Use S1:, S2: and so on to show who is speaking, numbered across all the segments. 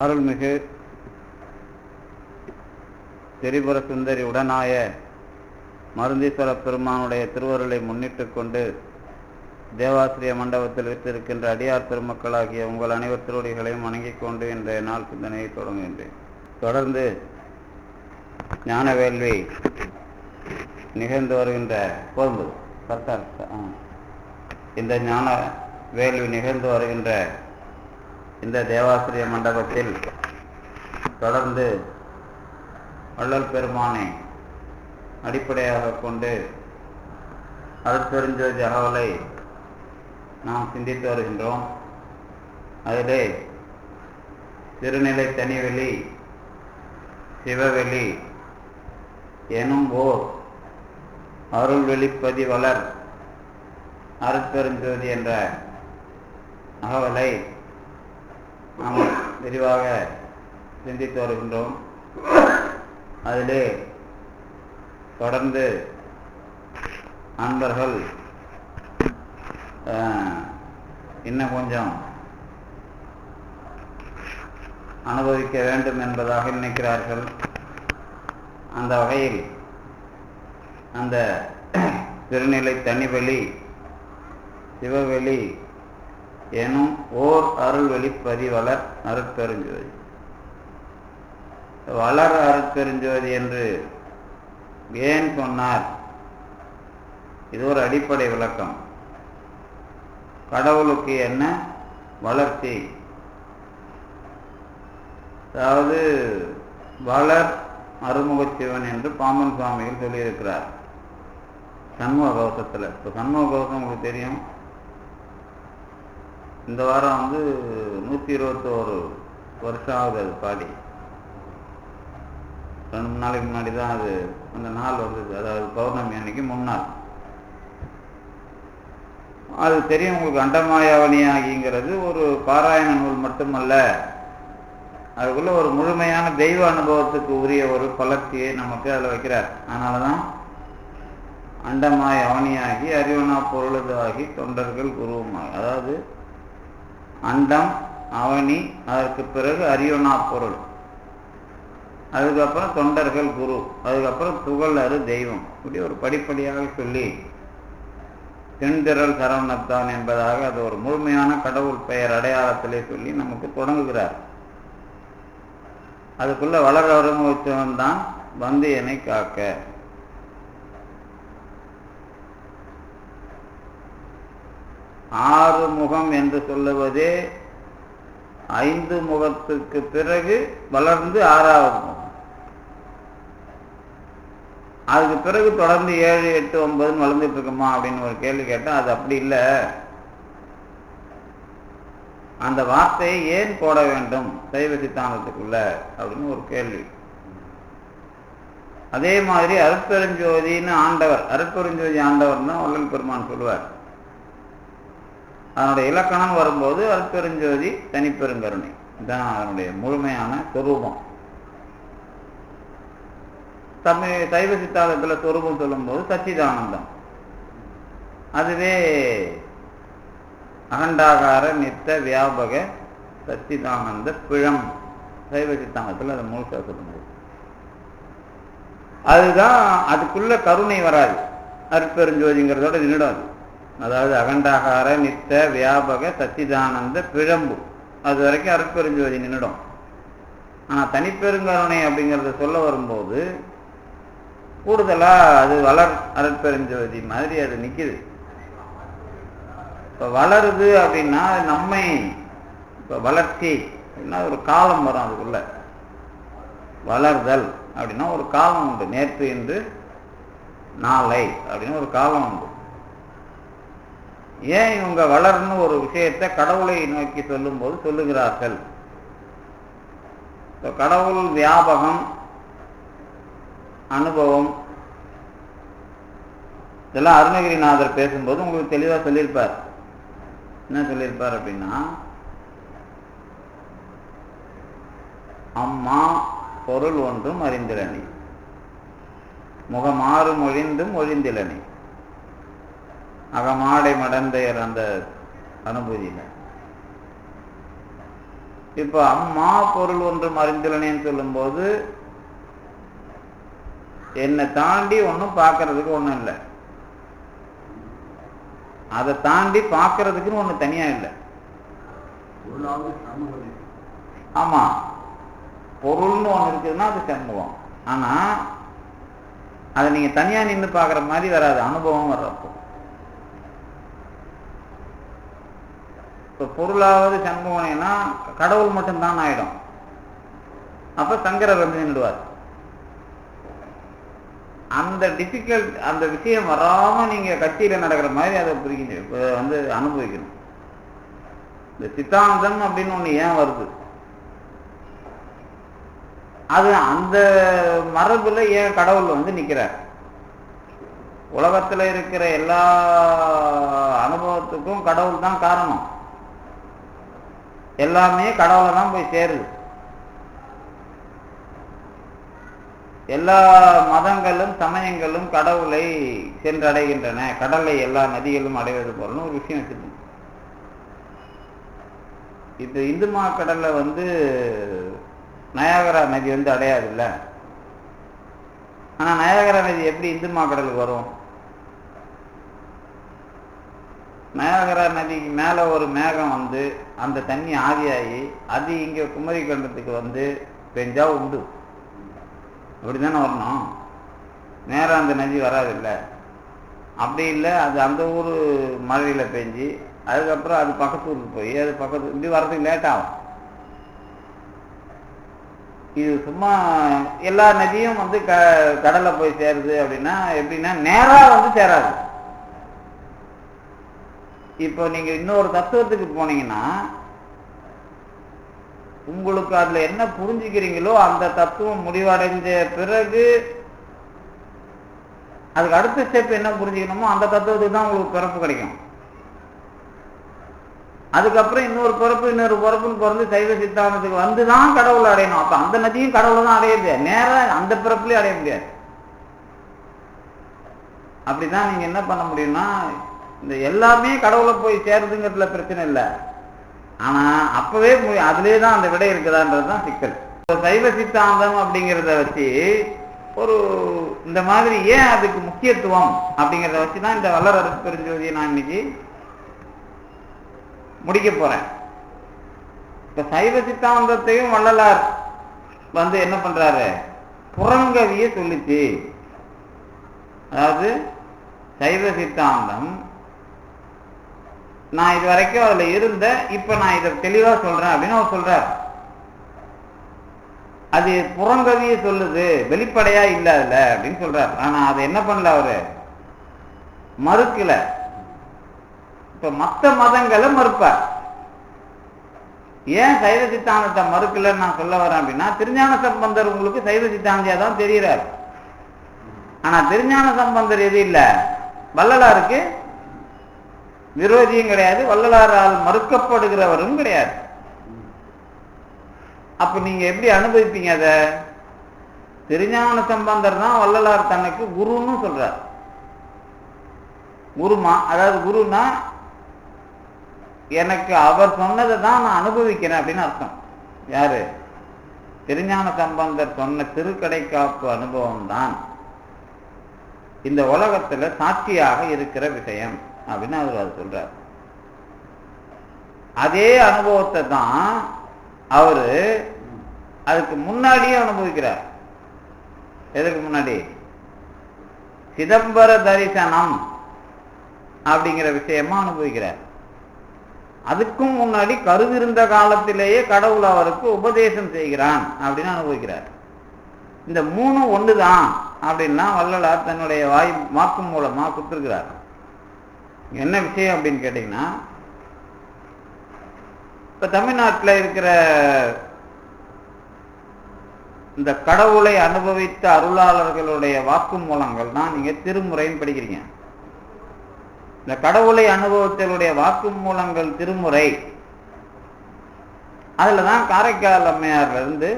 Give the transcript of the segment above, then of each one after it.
S1: அருள்மிகு திரிபுர சுந்தரி உடனாய மருந்தீஸ்வர பெருமானுடைய திருவருளை முன்னிட்டு கொண்டு தேவாசிரிய மண்டபத்தில் விற்றிருக்கின்ற அடியார் பெருமக்களாகிய உங்கள் அனைவர் திருவடிகளையும் வணங்கிக் கொண்டு இன்றைய நாள் சிந்தனையை தொடங்குகின்றேன். தொடர்ந்து ஞான வேள்வி நிகழ்ந்து வருகின்ற போது இந்த ஞான வேள்வி நிகழ்ந்து வருகின்ற இந்த தேவாசிரிய மண்டபத்தில் தொடர்ந்து வள்ளல் பெருமானை அடிப்படையாக கொண்டு அருட்பெருஞ்சோதி அகவலை நாம் சிந்தித்து வருகின்றோம். அதிலே திருநிலை தனிவெளி சிவவெளி எனும் ஓர் அருள் வெளிப்பதி வளர் அருட்பெருஞ்சோதி என்ற அகவலை நாம் விரிவாக சிந்தித்து வருகின்றோம். அதிலே தொடர்ந்து அன்பர்கள் இன்னும் கொஞ்சம் அனுபவிக்க வேண்டும் என்பதாக நினைக்கிறார்கள். அந்த வகையில் அந்த திருநிலை தனிவெளி சிவவெளி எனும் ஓர் அருள் வெளிப்பதி வளர் அருட்பெருஞ்சோதி. வளர் அருட்பெருஞ்சோதி என்று ஏன் சொன்னார்? இது ஒரு அடிப்படை விளக்கம். கடவுளுக்கு என்ன வளர்ச்சி? அதாவது வளர் அருமுகச்சிவன் என்று பாம்பன் சுவாமிகள் சொல்லியிருக்கிறார் சண்முக கவசத்தில். இப்போ சண்முக கவசம் உங்களுக்கு தெரியும். இந்த வாரம் 121 வருஷம் ஆகுது அது பாடி. 2 நாளைக்கு முன்னாடி தான் அது அந்த நாள் வந்தது. அதாவது பௌர்ணமி அன்னைக்கு முன்னாள். அது தெரியும் உங்களுக்கு. அண்டமாயாவணியாகிங்கிறது ஒரு பாராயண நூல் மட்டுமல்ல, அதுக்குள்ள ஒரு முழுமையான தெய்வ அனுபவத்துக்கு உரிய ஒரு பலர்ச்சியை நமக்கு அதில் வைக்கிறார். அதனால தான் அண்டமாய் அவனியாகி அறிவனா பொருளதாகி தொண்டர்கள் குருவுமாய். அதாவது அண்டம் அவனி, அதற்கு பிறகு அறிவனா பொருள், அதுக்கப்புறம் தொண்டர்கள் குரு, அதுக்கப்புறம் துகள் அரு தெய்வம். இப்படி ஒரு படிப்படியாக சொல்லி தென்திரள் சரவணத்தான் என்பதாக அது ஒரு முழுமையான கடவுள் பெயர் அடையாளத்திலே சொல்லி நமக்கு தொடங்குகிறார். அதுக்குள்ள வளர அருமுகச்சிவன் தான் வந்து என்னை காக்க. ஆறு முகம் என்று சொல்லுவதே 5 முகத்துக்கு பிறகு வளர்ந்து 6வது முகம். அதுக்கு பிறகு தொடர்ந்து 7, 8, 9 வளர்ந்துட்டு இருக்குமா அப்படின்னு ஒரு கேள்வி கேட்டால் அது அப்படி இல்லை. அந்த வார்த்தையை ஏன் போட வேண்டும் சைவ சித்தாந்தத்துக்குள்ள அப்படின்னு ஒரு கேள்வி. அதே மாதிரி அருட்பெருஞ்சோதின்னு ஆண்டவர், அருட்பெருஞ்சோதி ஆண்டவர் தான் வள்ளல் பெருமான் சொல்லுவார். அதனுடைய இலக்கணம் வரும்போது அருட்பெருஞ்சோதி தனிப்பெருங்கருணை தான் அதனுடைய முழுமையான சொரூபம். தமிழ் சைவ சித்தாந்தத்தில் சொரூபம் சொல்லும்போது சச்சிதானந்தம். அதுவே அகண்டாகார நித்த வியாபக சச்சிதானந்த பிழம் சைவ சித்தாந்தத்தில் அதை முழுக்க சொல்லும்போது அதுதான். அதுக்குள்ள கருணை வராது, அருட்பெருஞ்சோதிங்கிறதோட நின்றுடும். அதாவது அகண்டாகார நித்த வியாபக சச்சிதானந்த பிழம்பு, அது வரைக்கும் அருட்பெருஞ்சோதி நின்றுடும். ஆனால் தனிப்பெருங்கருணை அப்படிங்கிறத சொல்ல வரும்போது கூடுதலா அது வளர் அருட்பெருஞ்சோதி மாதிரி அது நிற்குது. இப்போ வளருது அப்படின்னா நம்மை, இப்போ வளர்ச்சி அப்படின்னா ஒரு காலம் வரும். அதுக்குள்ள வளர்தல் அப்படின்னா ஒரு காலம் உண்டு. நேற்று இன்று நாளை அப்படின்னு ஒரு காலம் உண்டு. ஏன் இவங்க வளர்னு ஒரு விஷயத்தை கடவுளை நோக்கி சொல்லும்போது சொல்லுகிறார்கள்? கடவுள் வியாபகம், அனுபவம், இதெல்லாம் அருணகிரிநாதர் பேசும்போது உங்களுக்கு தெளிவாக சொல்லியிருப்பார். என்ன சொல்லியிருப்பார் அப்படின்னா, அம்மா பொருள் ஒன்றும் அறிந்திலனி, முகமாறு மொழிந்தும் ஒழிந்திலனி, அகமாடை மடந்தையர் அந்த அனுபூதியில் இப்ப அம்மா பொருள் ஒன்றும் அறிந்துள்ளனேன்னு சொல்லும் போது என்னை தாண்டி ஒன்றும் பார்க்கறதுக்கு ஒன்றும் இல்லை, அதை தாண்டி பார்க்கறதுக்குன்னு ஒண்ணு தனியா இல்லை. ஆமா, பொருள்னு ஒண்ணு இருக்குதுன்னா அது சண்முகம். ஆனா அதை நீங்க தனியா நின்று பாக்குற மாதிரி வராது, அனுபவம் வர்றப்போ. இப்ப பொருளாவது சண்முகம்னா கடவுள் மட்டும்தான் ஆயிடும். அப்ப சங்கரர் வந்து நின்றுவார். அந்த டிஃபிகல்ட், அந்த விஷயம் வராம நீங்க கட்சியில நடக்கிற மாதிரி அதை புரிக்கணும், வந்து அனுபவிக்கணும். இந்த சித்தாந்தம் அப்படின்னு ஒண்ணு ஏன் வருது, அது அந்த மரபுல ஏன் கடவுள் வந்து நிக்கிறார்? உலகத்துல இருக்கிற எல்லா அனுபவத்துக்கும் கடவுள் தான் காரணம். எல்லாமே கடவுளை தான் போய் சேருது. எல்லா மதங்களும் சமயங்களும் கடவுளை சென்றடைகின்றன. கடலை எல்லா நதிகளும் அடைவது போலன்னு ஒரு விஷயம் வச்சிருக்கோம். இப்ப இந்து கடல்ல வந்து நயாகரா நதி வந்து அடையாது இல்ல. ஆனா நயாகரா நதி எப்படி இந்து கடலுக்கு வரும்? நயாகரா நதிக்கு மேல ஒரு மேகம் வந்து அந்த தண்ணி ஆவியாகி அது இங்க குமரி கண்டத்துக்கு வந்து பெஞ்சா உண்டு. அப்படித்தானே வரணும், நேரம் அந்த நதி வராது இல்லை. அப்படி இல்லை, அது அந்த ஊர் மழையில பெஞ்சு அதுக்கப்புறம் அது பக்கத்து ஊருக்கு போய் அது பக்கத்து இப்படி வர்றதுக்கு லேட் ஆகும். இது சும்மா எல்லா நதியும் வந்து கடல்ல போய் சேருது அப்படின்னா எப்படின்னா நேரா வந்து சேராது. இப்போ நீங்க இன்னொரு தத்துவத்துக்கு போனீங்கன்னா உங்களுக்கு அதுல என்ன புரிஞ்சுக்கிறீங்களோ அந்த தத்துவம் முடிவடைஞ்ச பிறகு அதுக்கு அடுத்த ஸ்டெப் என்ன புரிஞ்சுக்கணுமோ அந்த தத்துவத்துக்கு தான் உங்களுக்கு பிறப்பு கிடைக்கும். அதுக்கப்புறம் இன்னொரு பிறப்புன்னு பிறந்து சைவ சித்தாந்தத்துக்கு வந்துதான் கடவுளை அடையணும். அப்ப அந்த நதியும் கடவுளை தான் அடையுது, நேரம் அந்த பிறப்புலயே அடைய முடியாது. அப்படிதான் நீங்க என்ன பண்ண முடியும்னா, இந்த எல்லாமே கடவுளை போய் சேருதுங்கிறதுல பிரச்சனை இல்லை. ஆனா அப்பவே அதுலயே தான் அந்த விடை இருக்குதான்றதுதான் சிக்கல். சைவ சித்தாந்தம் அப்படிங்கிறத வச்சு ஒரு இந்த மாதிரி ஏன் அதுக்கு முக்கியத்துவம் அப்படிங்கிறத வச்சுதான் இந்த வள்ளல் அருட்பெருஞ்சோதியை நான் இன்னைக்கு முடிக்க போறேன். இப்ப சைவ சித்தாந்தத்தையும் வள்ளலார் வந்து என்ன பண்றாரு, புறங்கவிய சொல்லிச்சு. அதாவது சைவ சித்தாந்தம் நான் இது வரைக்கும் அதுல இருந்த, இப்ப நான் இதை தெளிவா சொல்றேன் அப்படின்னு அவர் சொல்றார். அது புறங்கவிய சொல்லுது, வெளிப்படையா இல்ல அதுல அப்படின்னு சொல்றார். ஆனா அதை என்ன பண்ணல, அவரு மறுக்கல. இப்ப மற்ற மதங்களை மறுப்பார். ஏன் சைவ சித்தாந்தத்தை மறுக்கலன்னு நான் சொல்ல வரேன் அப்படின்னா, திருஞான சம்பந்தர் உங்களுக்கு சைவ சித்தாந்தியா தான் தெரிகிறார். ஆனா திருஞான சம்பந்தர் எது இல்ல, வள்ளலாருக்கு விரோதியும் கிடையாது, வள்ளலாரால் மறுக்கப்படுகிறவரும் கிடையாது. அப்ப நீங்க எப்படி அனுபவிப்பீங்க அத? திருஞான சம்பந்தர் தான் வள்ளலார் தனக்கு குருன்னு சொல்றார். குருமா, அதாவது குருனா எனக்கு அவர் சொன்னதை தான் நான் அனுபவிக்கிறேன் அப்படின்னு அர்த்தம். யாரு? திருஞான சம்பந்தர் சொன்ன திருக்கடைக்காப்பு அனுபவம் தான் இந்த உலகத்துல சாட்சியாக இருக்கிற விஷயம் அப்படின்னு அவர் அது சொல்றார். அதே அனுபவத்தை தான் அவரு அதுக்கு முன்னாடியே அனுபவிக்கிறார். எதுக்கு முன்னாடி? சிதம்பர தரிசனம் அப்படிங்கிற விஷயமா அனுபவிக்கிறார். அதுக்கும் முன்னாடி கருவிருந்த காலத்திலேயே கடவுள் அவருக்கு உபதேசம் செய்கிறான் அப்படின்னு அனுபவிக்கிறார். இந்த மூணு ஒண்ணுதான் அப்படின்னா வள்ளலார் தன்னுடைய வாக்கு மூலமா கொடுத்திருக்கிறார். என்ன விஷயம் அப்படின்னு கேட்டீங்கன்னா, இப்ப தமிழ்நாட்டில் இருக்கிற இந்த கடவுளை அனுபவித்த அருளாளர்களுடைய வாக்கு மூலங்கள் தான் நீங்க திருமுறைன்னு படிக்கிறீங்க. இந்த கடவுளை அனுபவித்தவருடைய வாக்கு மூலங்கள் திருமுறை, அதுலதான் காரைக்கால் அம்மையார்ல இருந்து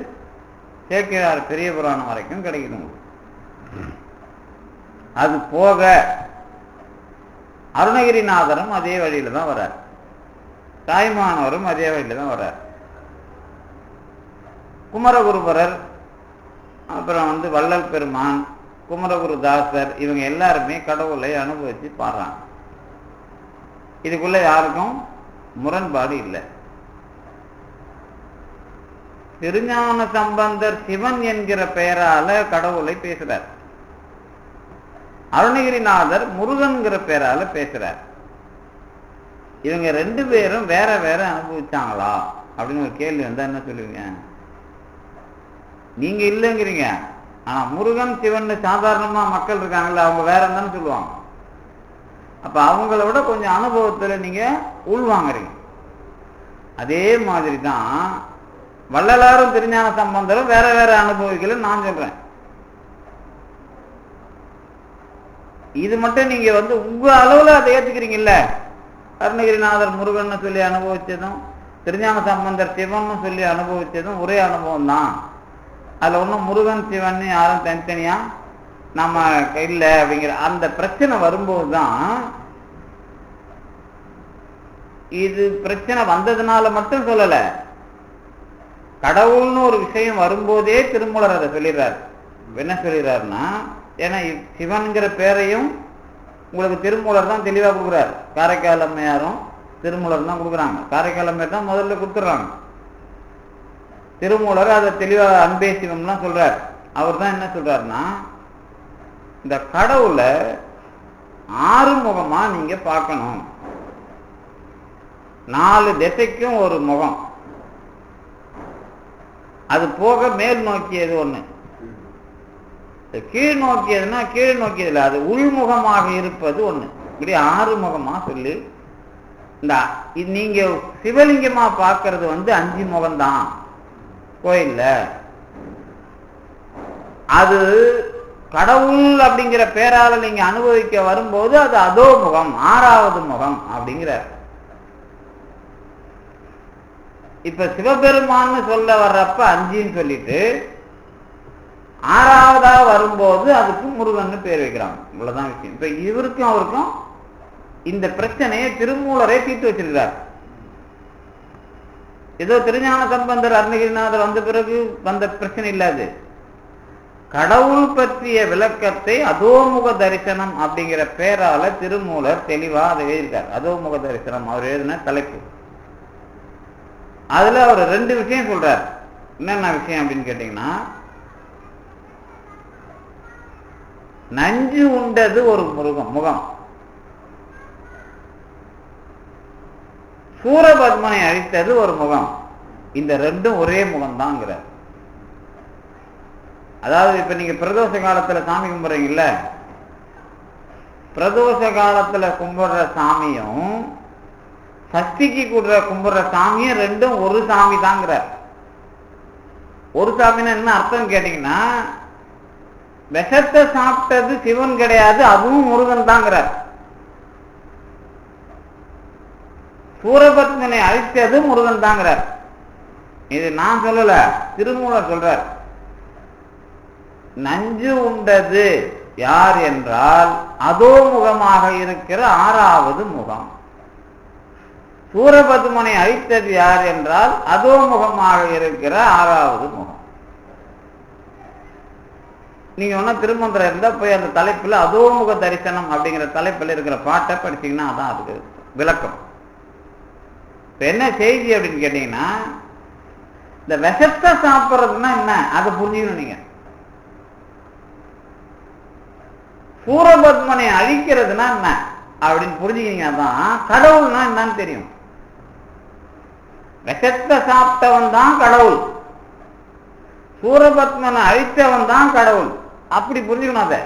S1: சேக்கிழார் பெரிய புராணம் வரைக்கும் கிடைக்கணும். அது போக அருணகிரிநாதரும் அதே வழியில தான் வர்றார், தாய்மானவரும் அதே வழியில தான் வர்றார். குமரகுருபரர், அப்புறம் வள்ளல் பெருமான், குமரகுருதாசர், இவங்க எல்லாருமே கடவுளை அனுபவிச்சு பாடுறாங்க. இதுக்குள்ள யாருக்கும் முரண்பாடு இல்லை. திருஞான சம்பந்தர் சிவன் என்கிற பெயரால கடவுளை பேசுறார். அருணகிரிநாதர் முருகன்கிற பெயரால பேசுறார். இவங்க ரெண்டு பேரும் வேற வேற அனுபவிச்சாங்களா அப்படின்னு ஒரு கேள்வி வந்தா என்ன சொல்லுவீங்க? நீங்க இல்லைங்கிறீங்க, ஆனா முருகன் சிவன் சாதாரணமா மக்கள் இருக்காங்கல்ல, அவங்க வேற என்னன்னு சொல்லுவாங்க. அப்ப அவங்கள விட கொஞ்சம் அனுபவத்துல நீங்க உள்வாங்குறீங்க. அதே மாதிரி தான் வள்ளலாரும் திருஞான சம்பந்தரும் வேற வேற அனுபவிக்கல நான் சொல்றேன். இது மட்டும் நீங்க உங்க அளவுல அதை ஏத்துக்கிறீங்கல்ல. அருணகிரிநாதர் முருகன் சொல்லி அனுபவிச்சதும் திருஞான சம்பந்தர் சிவன் சொல்லி அனுபவிச்சதும் ஒரே அனுபவம் தான். அதுல ஒன்றும் முருகன் சிவன் யாரும் தனித்தனியா நம்ம இல்லை அப்படிங்கிற அந்த பிரச்சனை வரும்போது தான், இது பிரச்சனை வந்ததுனால மட்டும் சொல்லல, கடவுள்னு ஒரு விஷயம் வரும்போதே திருமூலர் அதை சொல்லிடுறாரு. என்ன சொல்லிடுறாருன்னா, ஏன்னா சிவன்கிற பேரையும் உங்களுக்கு திருமூலர் தான் தெளிவா கொடுக்குறாரு. காரைக்கால் அம்மையாரும் திருமூலர் தான் கொடுக்குறாங்க. காரைக்கால் அம்மையார் தான் முதல்ல கொடுத்துட்றாங்க. திருமூலர் அதை தெளிவா அன்பே சிவம்லாம் சொல்றார். அவர் தான் என்ன சொல்றாருன்னா, இந்த கடவுளை ஆறுமுகமா நீங்க பார்க்கணும். 4 திசைக்கும் ஒரு முகம், அது போக மேல் நோக்கியது ஒண்ணு, கீழ் நோக்கியதுன்னா கீழ் நோக்கியதுல அது உள்முகமாக இருப்பது ஒண்ணு. இப்படி 6 முகமா சொல்லி இந்த நீங்க சிவலிங்கமா பார்க்கறது 5 முகம்தான் கோயில்ல. அது கடவுள் அப்படிங்கிற பேரால நீங்க அனுபவிக்க வரும்போது அது அதோ முகம், 6வது முகம் அப்படிங்கிறார். இப்ப சிவபெருமான்னு சொல்ல வர்றப்ப 5ன்னு சொல்லிட்டு 6வதா வரும்போது அதுக்கு முருகன் பேர் வைக்கிறாங்க. இவ்வளவுதான் விஷயம். இப்ப இவருக்கும் அவருக்கும் இந்த பிரச்சனையை திருமூலரே தீர்த்து வச்சிருக்கிறார். ஏதோ திருஞான சம்பந்தர் அருணகிரிநாதர் வந்த பிறகு வந்த பிரச்சனை இல்லாது, கடவுள் பற்றிய விளக்கத்தை அதோமுக தரிசனம் அப்படிங்கிற பேரால திருமூலர் தெளிவா அதை எழுதியிருக்கார். அதோமுக தரிசனம் அவர் எழுதின தலைப்பு. அதுல அவர் 2 விஷயம் சொல்றார். என்னென்ன விஷயம் அப்படின்னு கேட்டீங்கன்னா, நஞ்சு உண்டது ஒரு முகம், சூரபத்மனை அழித்தது ஒரு முகம், இந்த 2ம் ஒரே முகம்தாங்கிறார். அதாவது இப்ப நீங்க பிரதோஷ காலத்துல சாமி கும்பிடுறீங்கல்ல, பிரதோஷ காலத்துல கும்பிடுற சாமியும் சஷ்டிக்கு கும்பிடுற சாமியும் 2ம் ஒரு சாமி தாங்கிறார். ஒரு சாமின்னா என்ன அர்த்தம் கேட்டீங்கன்னா, விஷத்தை சாப்பிட்டது சிவன் கிடையாது, அதுவும் முருகன் தாங்கிறார். சூரபத்மனை அழித்தது முருகன் தாங்கிறார். இது நான் சொல்லல, திருமூலர் சொல்றார். நஞ்சு உண்டது யார் என்றால் அதோ முகமாக இருக்கிற 6வது முகம். சூரபத்மனை அழித்தது யார் என்றால் அதோ முகமாக இருக்கிற 6வது முகம். நீங்க ஒன்னா திருமந்திரம் இருந்தா போய் அந்த தலைப்புல அதோமுக தரிசனம் அப்படிங்கிற தலைப்புல இருக்கிற பாட்டை படிச்சீங்கன்னா அதான் அதுக்கு விளக்கம். இப்ப என்ன செய்தி அப்படின்னு கேட்டீங்கன்னா, இந்த விஷத்தை சாப்பிட்றதுன்னா என்ன அதை புரிஞ்சுக்கணும் நீங்க. சூரபத்மனை அழிக்கிறதுனா என்ன அப்படின்னு புரிஞ்சுக்கிங்க தான் கடவுள்னா என்னன்னு தெரியும். விஷத்தை சாப்பிட்டவன் தான் கடவுள், சூரபத்மனை அழித்தவன் தான் கடவுள். அப்படி புரிஞ்சுக்கணும் அதை.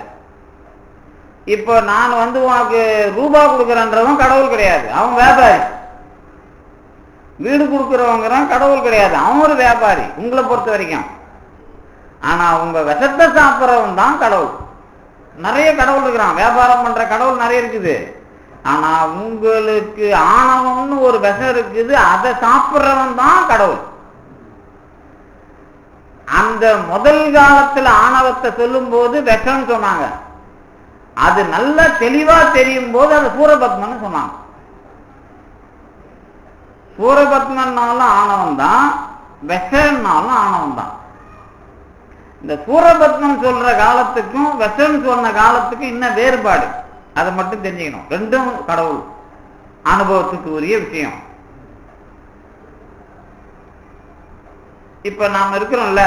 S1: இப்போ நான் உனக்கு ரூபா கொடுக்குறேன்றவன் கடவுள் கிடையாது, அவன் வியாபாரி. வீடு கொடுக்குறவங்கிறான் கடவுள் கிடையாது, அவன் ஒரு வியாபாரி உங்களை பொறுத்த வரைக்கும். ஆனா உங்க விஷத்தை சாப்பிட்றவன் தான் கடவுள். நிறைய கடவுள் இருக்கிறான், வியாபாரம் பண்ற கடவுள் நிறைய இருக்குது. ஆனா உங்களுக்கு ஆணவம்னு ஒரு விஷம் இருக்குது, அதை சாப்பிட்றவன் தான் கடவுள். அந்த முதல் காலத்துல ஆணவத்தை சொல்லும் போது விஷம் சொன்னாங்க, அது நல்லா தெளிவா தெரியும் போது அது சூரபத்மன் சொன்னாங்க. சூரபத்மன்னாலும் ஆணவம் தான், விஷம்னாலும் ஆணவம் தான். இந்த சூரபத்மன் சொல்ற காலத்துக்கும் விஷம் சொன்ன காலத்துக்கும் இன்னும் வேறுபாடு, அதை மட்டும் தெரிஞ்சுக்கணும். ரெண்டும் கடவுள் அனுபவத்துக்கு உரிய விஷயம். இப்ப நாம இருக்கிறோம்ல,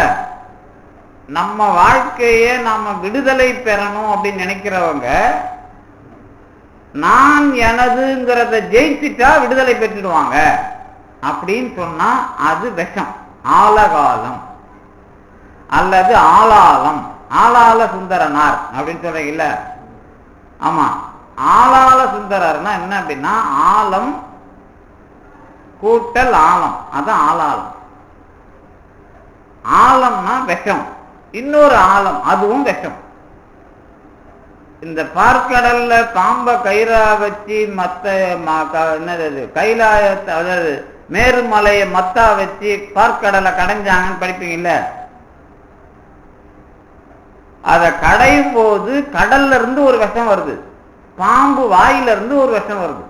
S1: நம்ம வாழ்க்கைய நாம விடுதலை பெறணும் அப்படின்னு நினைக்கிறவங்க நான் எனதுங்கிறத ஜெயிச்சுட்டா விடுதலை பெற்றுடுவாங்க அப்படின்னு சொன்னா அது விஷம். ஆலகாலம் அல்லது ஆளாளம், ஆளாள சுந்தரனார் அப்படின்னு சொல்றீங்கல்ல. ஆமா, ஆளாள சுந்தரர்னா என்ன அப்படின்னா ஆலம் கூட்டல் ஆழம், அதான் ஆளாளம். ஆழம்னா விஷம், இன்னொரு ஆழம் அதுவும் விஷம். இந்த பார்க்கடல்ல பாம்ப கயிறா வச்சு மத்த என்னது கைலாயத்தை, அதாவது மேருமலையை மத்தா வச்சு பார்க்கடலை கடைஞ்சாங்கன்னு படிப்பீங்கல்ல. அதை கடையும் போது கடல்ல இருந்து ஒரு விஷம் வருது, பாம்பு வாயில இருந்து ஒரு விஷம் வருது.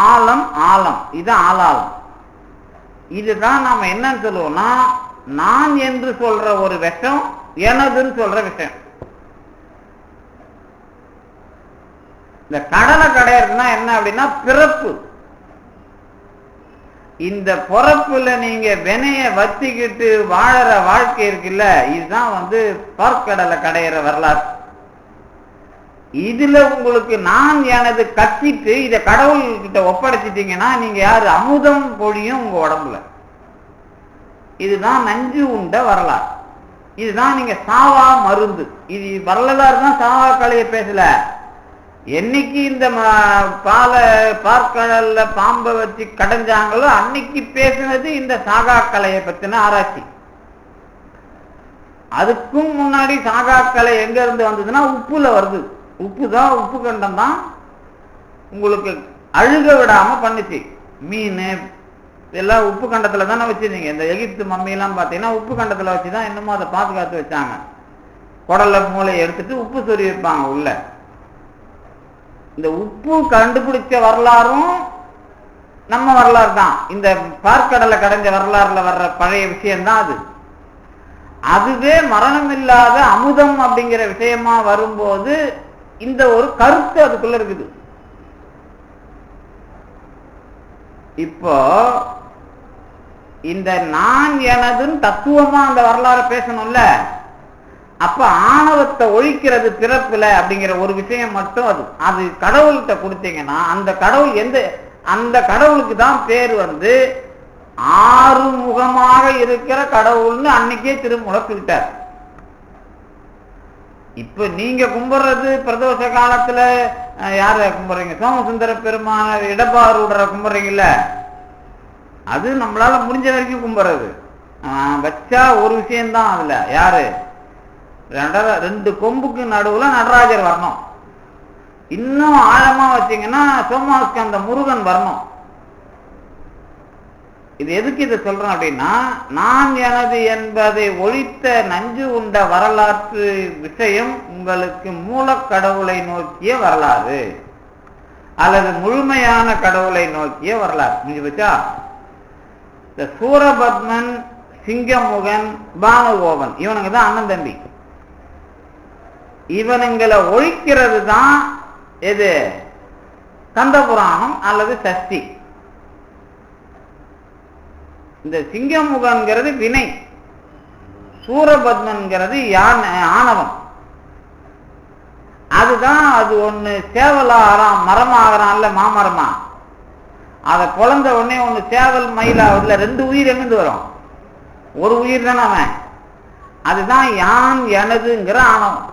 S1: ஆழம் ஆழம், இது ஆளாளம். இதுதான் நாம என்னன்னு சொல்லுவோம்னா நான் என்று சொல்ற ஒரு விஷம், எனதுன்னு சொல்ற விஷயம். இந்த கடலை கடையிறதுனா என்ன அப்படின்னா பிறப்பு. இந்த பிறப்புல நீங்க வினைய வத்திக்கிட்டு வாழற வாழ்க்கை இருக்குல்ல, இதுதான் பார்க்கடலை கடையிற வரலாறு. இதுல உங்களுக்கு நான் எனது கத்திட்டு இதை கடவுள்கிட்ட ஒப்படைச்சிட்டீங்கன்னா நீங்க யாரு? அமுதம் பொழியும் உங்க உடம்புல. இதுதான் நஞ்சு உண்ட வரலாறு. இதுதான் நீங்க சாவா மருந்து. இது வரலாறு தான் சாவா கலையை பேசல. என்னைக்கு இந்த பார்க்கடல்ல பாம்பை வச்சு கடைஞ்சாங்களோ அன்னைக்கு பேசினது இந்த சாகா கலையை பத்தின ஆராய்ச்சி. அதுக்கும் முன்னாடி சாகா கலை எங்க இருந்து வந்ததுன்னா உப்புல வருது. உப்பு தான், உப்பு கண்டம் தான் உங்களுக்கு அழுக விடாம பண்ணுச்சு. மீன் எல்லாம் உப்பு கண்டத்துல தானே வச்சிருந்தீங்க. இந்த எகிப்து மம்மியெல்லாம் பார்த்தீங்கன்னா உப்பு கண்டத்துல வச்சுதான் இன்னமும் அதை பாதுகாத்து வச்சாங்க. குடல்ல மூளையை எடுத்துட்டு உப்பு சொறி வைப்பாங்க உள்ள. இந்த உப்பு கண்டுபிடிச்ச வரலாறும் நம்ம வரலாறு தான். இந்த பார்க்கடலை கடைஞ்ச வரலாறுல வர்ற பழைய விஷயம்தான் அது. அதுவே மரணம் இல்லாத அமுதம் அப்படிங்கிற விஷயமா வரும்போது இந்த ஒரு கருத்து அதுக்குள்ள இருக்குது. இப்போ இந்த நான் எனதுன்னு தத்துவமா அந்த வரலாறு பேசணும்ல. அப்ப ஆணவத்தை ஒழிக்கிறது பிறப்புல அப்படிங்கிற ஒரு விஷயம் மட்டும் அது கடவுள்கிட்ட கொடுத்தீங்கன்னா அந்த கடவுளுக்கு தான் பேர் ஆறுமுகமாக இருக்கிற கடவுள்னு அன்னைக்கே திருமூலர் சொல்லிட்டார். இப்ப நீங்க கும்பிடுறது பிரதோஷ காலத்துல யார கும்பிடுறீங்க? சோமசுந்தர பெருமான இடபாரூடரை கும்பிடுறீங்கல்ல, அது நம்மளால முடிஞ்ச வரைக்கும் கும்பிடுறது. வச்சா ஒரு விஷயம்தான், அதுல யாரு? ரெண்டு கொம்புக்கு நடுவுல நடராஜர் வரணும். இன்னும் ஆழமா வச்சீங்கன்னா சோமாஸ்கந்த முருகன் வரணும். இது எதுக்கு இதை சொல்றேன் அப்படின்னா, நான் எனது என்பதை ஒழித்த நஞ்சு உண்ட வரலாற்று விஷயம் உங்களுக்கு மூலக்கடவுளை நோக்கிய வரலாறு அல்லது முழுமையான கடவுளை நோக்கிய வரலாறு. நீங்க வச்சா இந்த சூரபத்மன், சிங்கமுகன், பானுகோபன் இவனுங்க தான் அண்ணன் தம்பி. இவனுங்களை ஒழிக்கிறது தான் எது? கந்தபுராணம் அல்லது சஷ்டி. இந்த சிங்கமுகன்கிறது வினை, சூரபத்மன்கிறது ஆணவம். அதுதான் அது ஒண்ணு சேவலாகிறான், மரமாகறான் இல்ல மாமரமா, அதை குழந்த உடனே ஒண்ணு சேவல் மயிலாவதுல ரெண்டு உயிர் எங்கிருந்து வரும்? ஒரு உயிர் தானே அவன். அதுதான் யான் எனதுங்கிற ஆணவம்.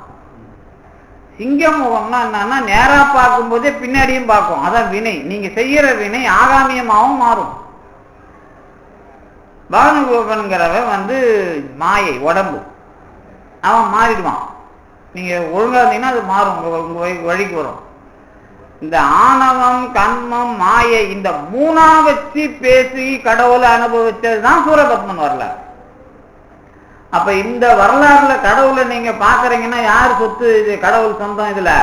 S1: சிங்கமுகம்னா என்னன்னா நேரா பார்க்கும் போதே பின்னாடியும் பார்க்கும், அதான் வினை. நீங்க செய்யற வினை ஆகாமியமாகவும் மாறும். பானுகோபன்கிறவன் மாயை உடம்பு, அவன் மாறிடுவான். நீங்க ஒழுங்கா இருந்தீங்கன்னா அது மாறும், உங்க வழிக்கு வரும். இந்த ஆணவம், கண்மம், மாயை இந்த மூணா வச்சு பேசி கடவுளை அனுபவிச்சதுதான் சூரபத்மன் வரலாறு. அப்ப இந்த வரலாறுல கடவுளை நீங்க பாக்குறீங்கன்னா யார் சொத்து? இது கடவுள் சொந்தம். இதுல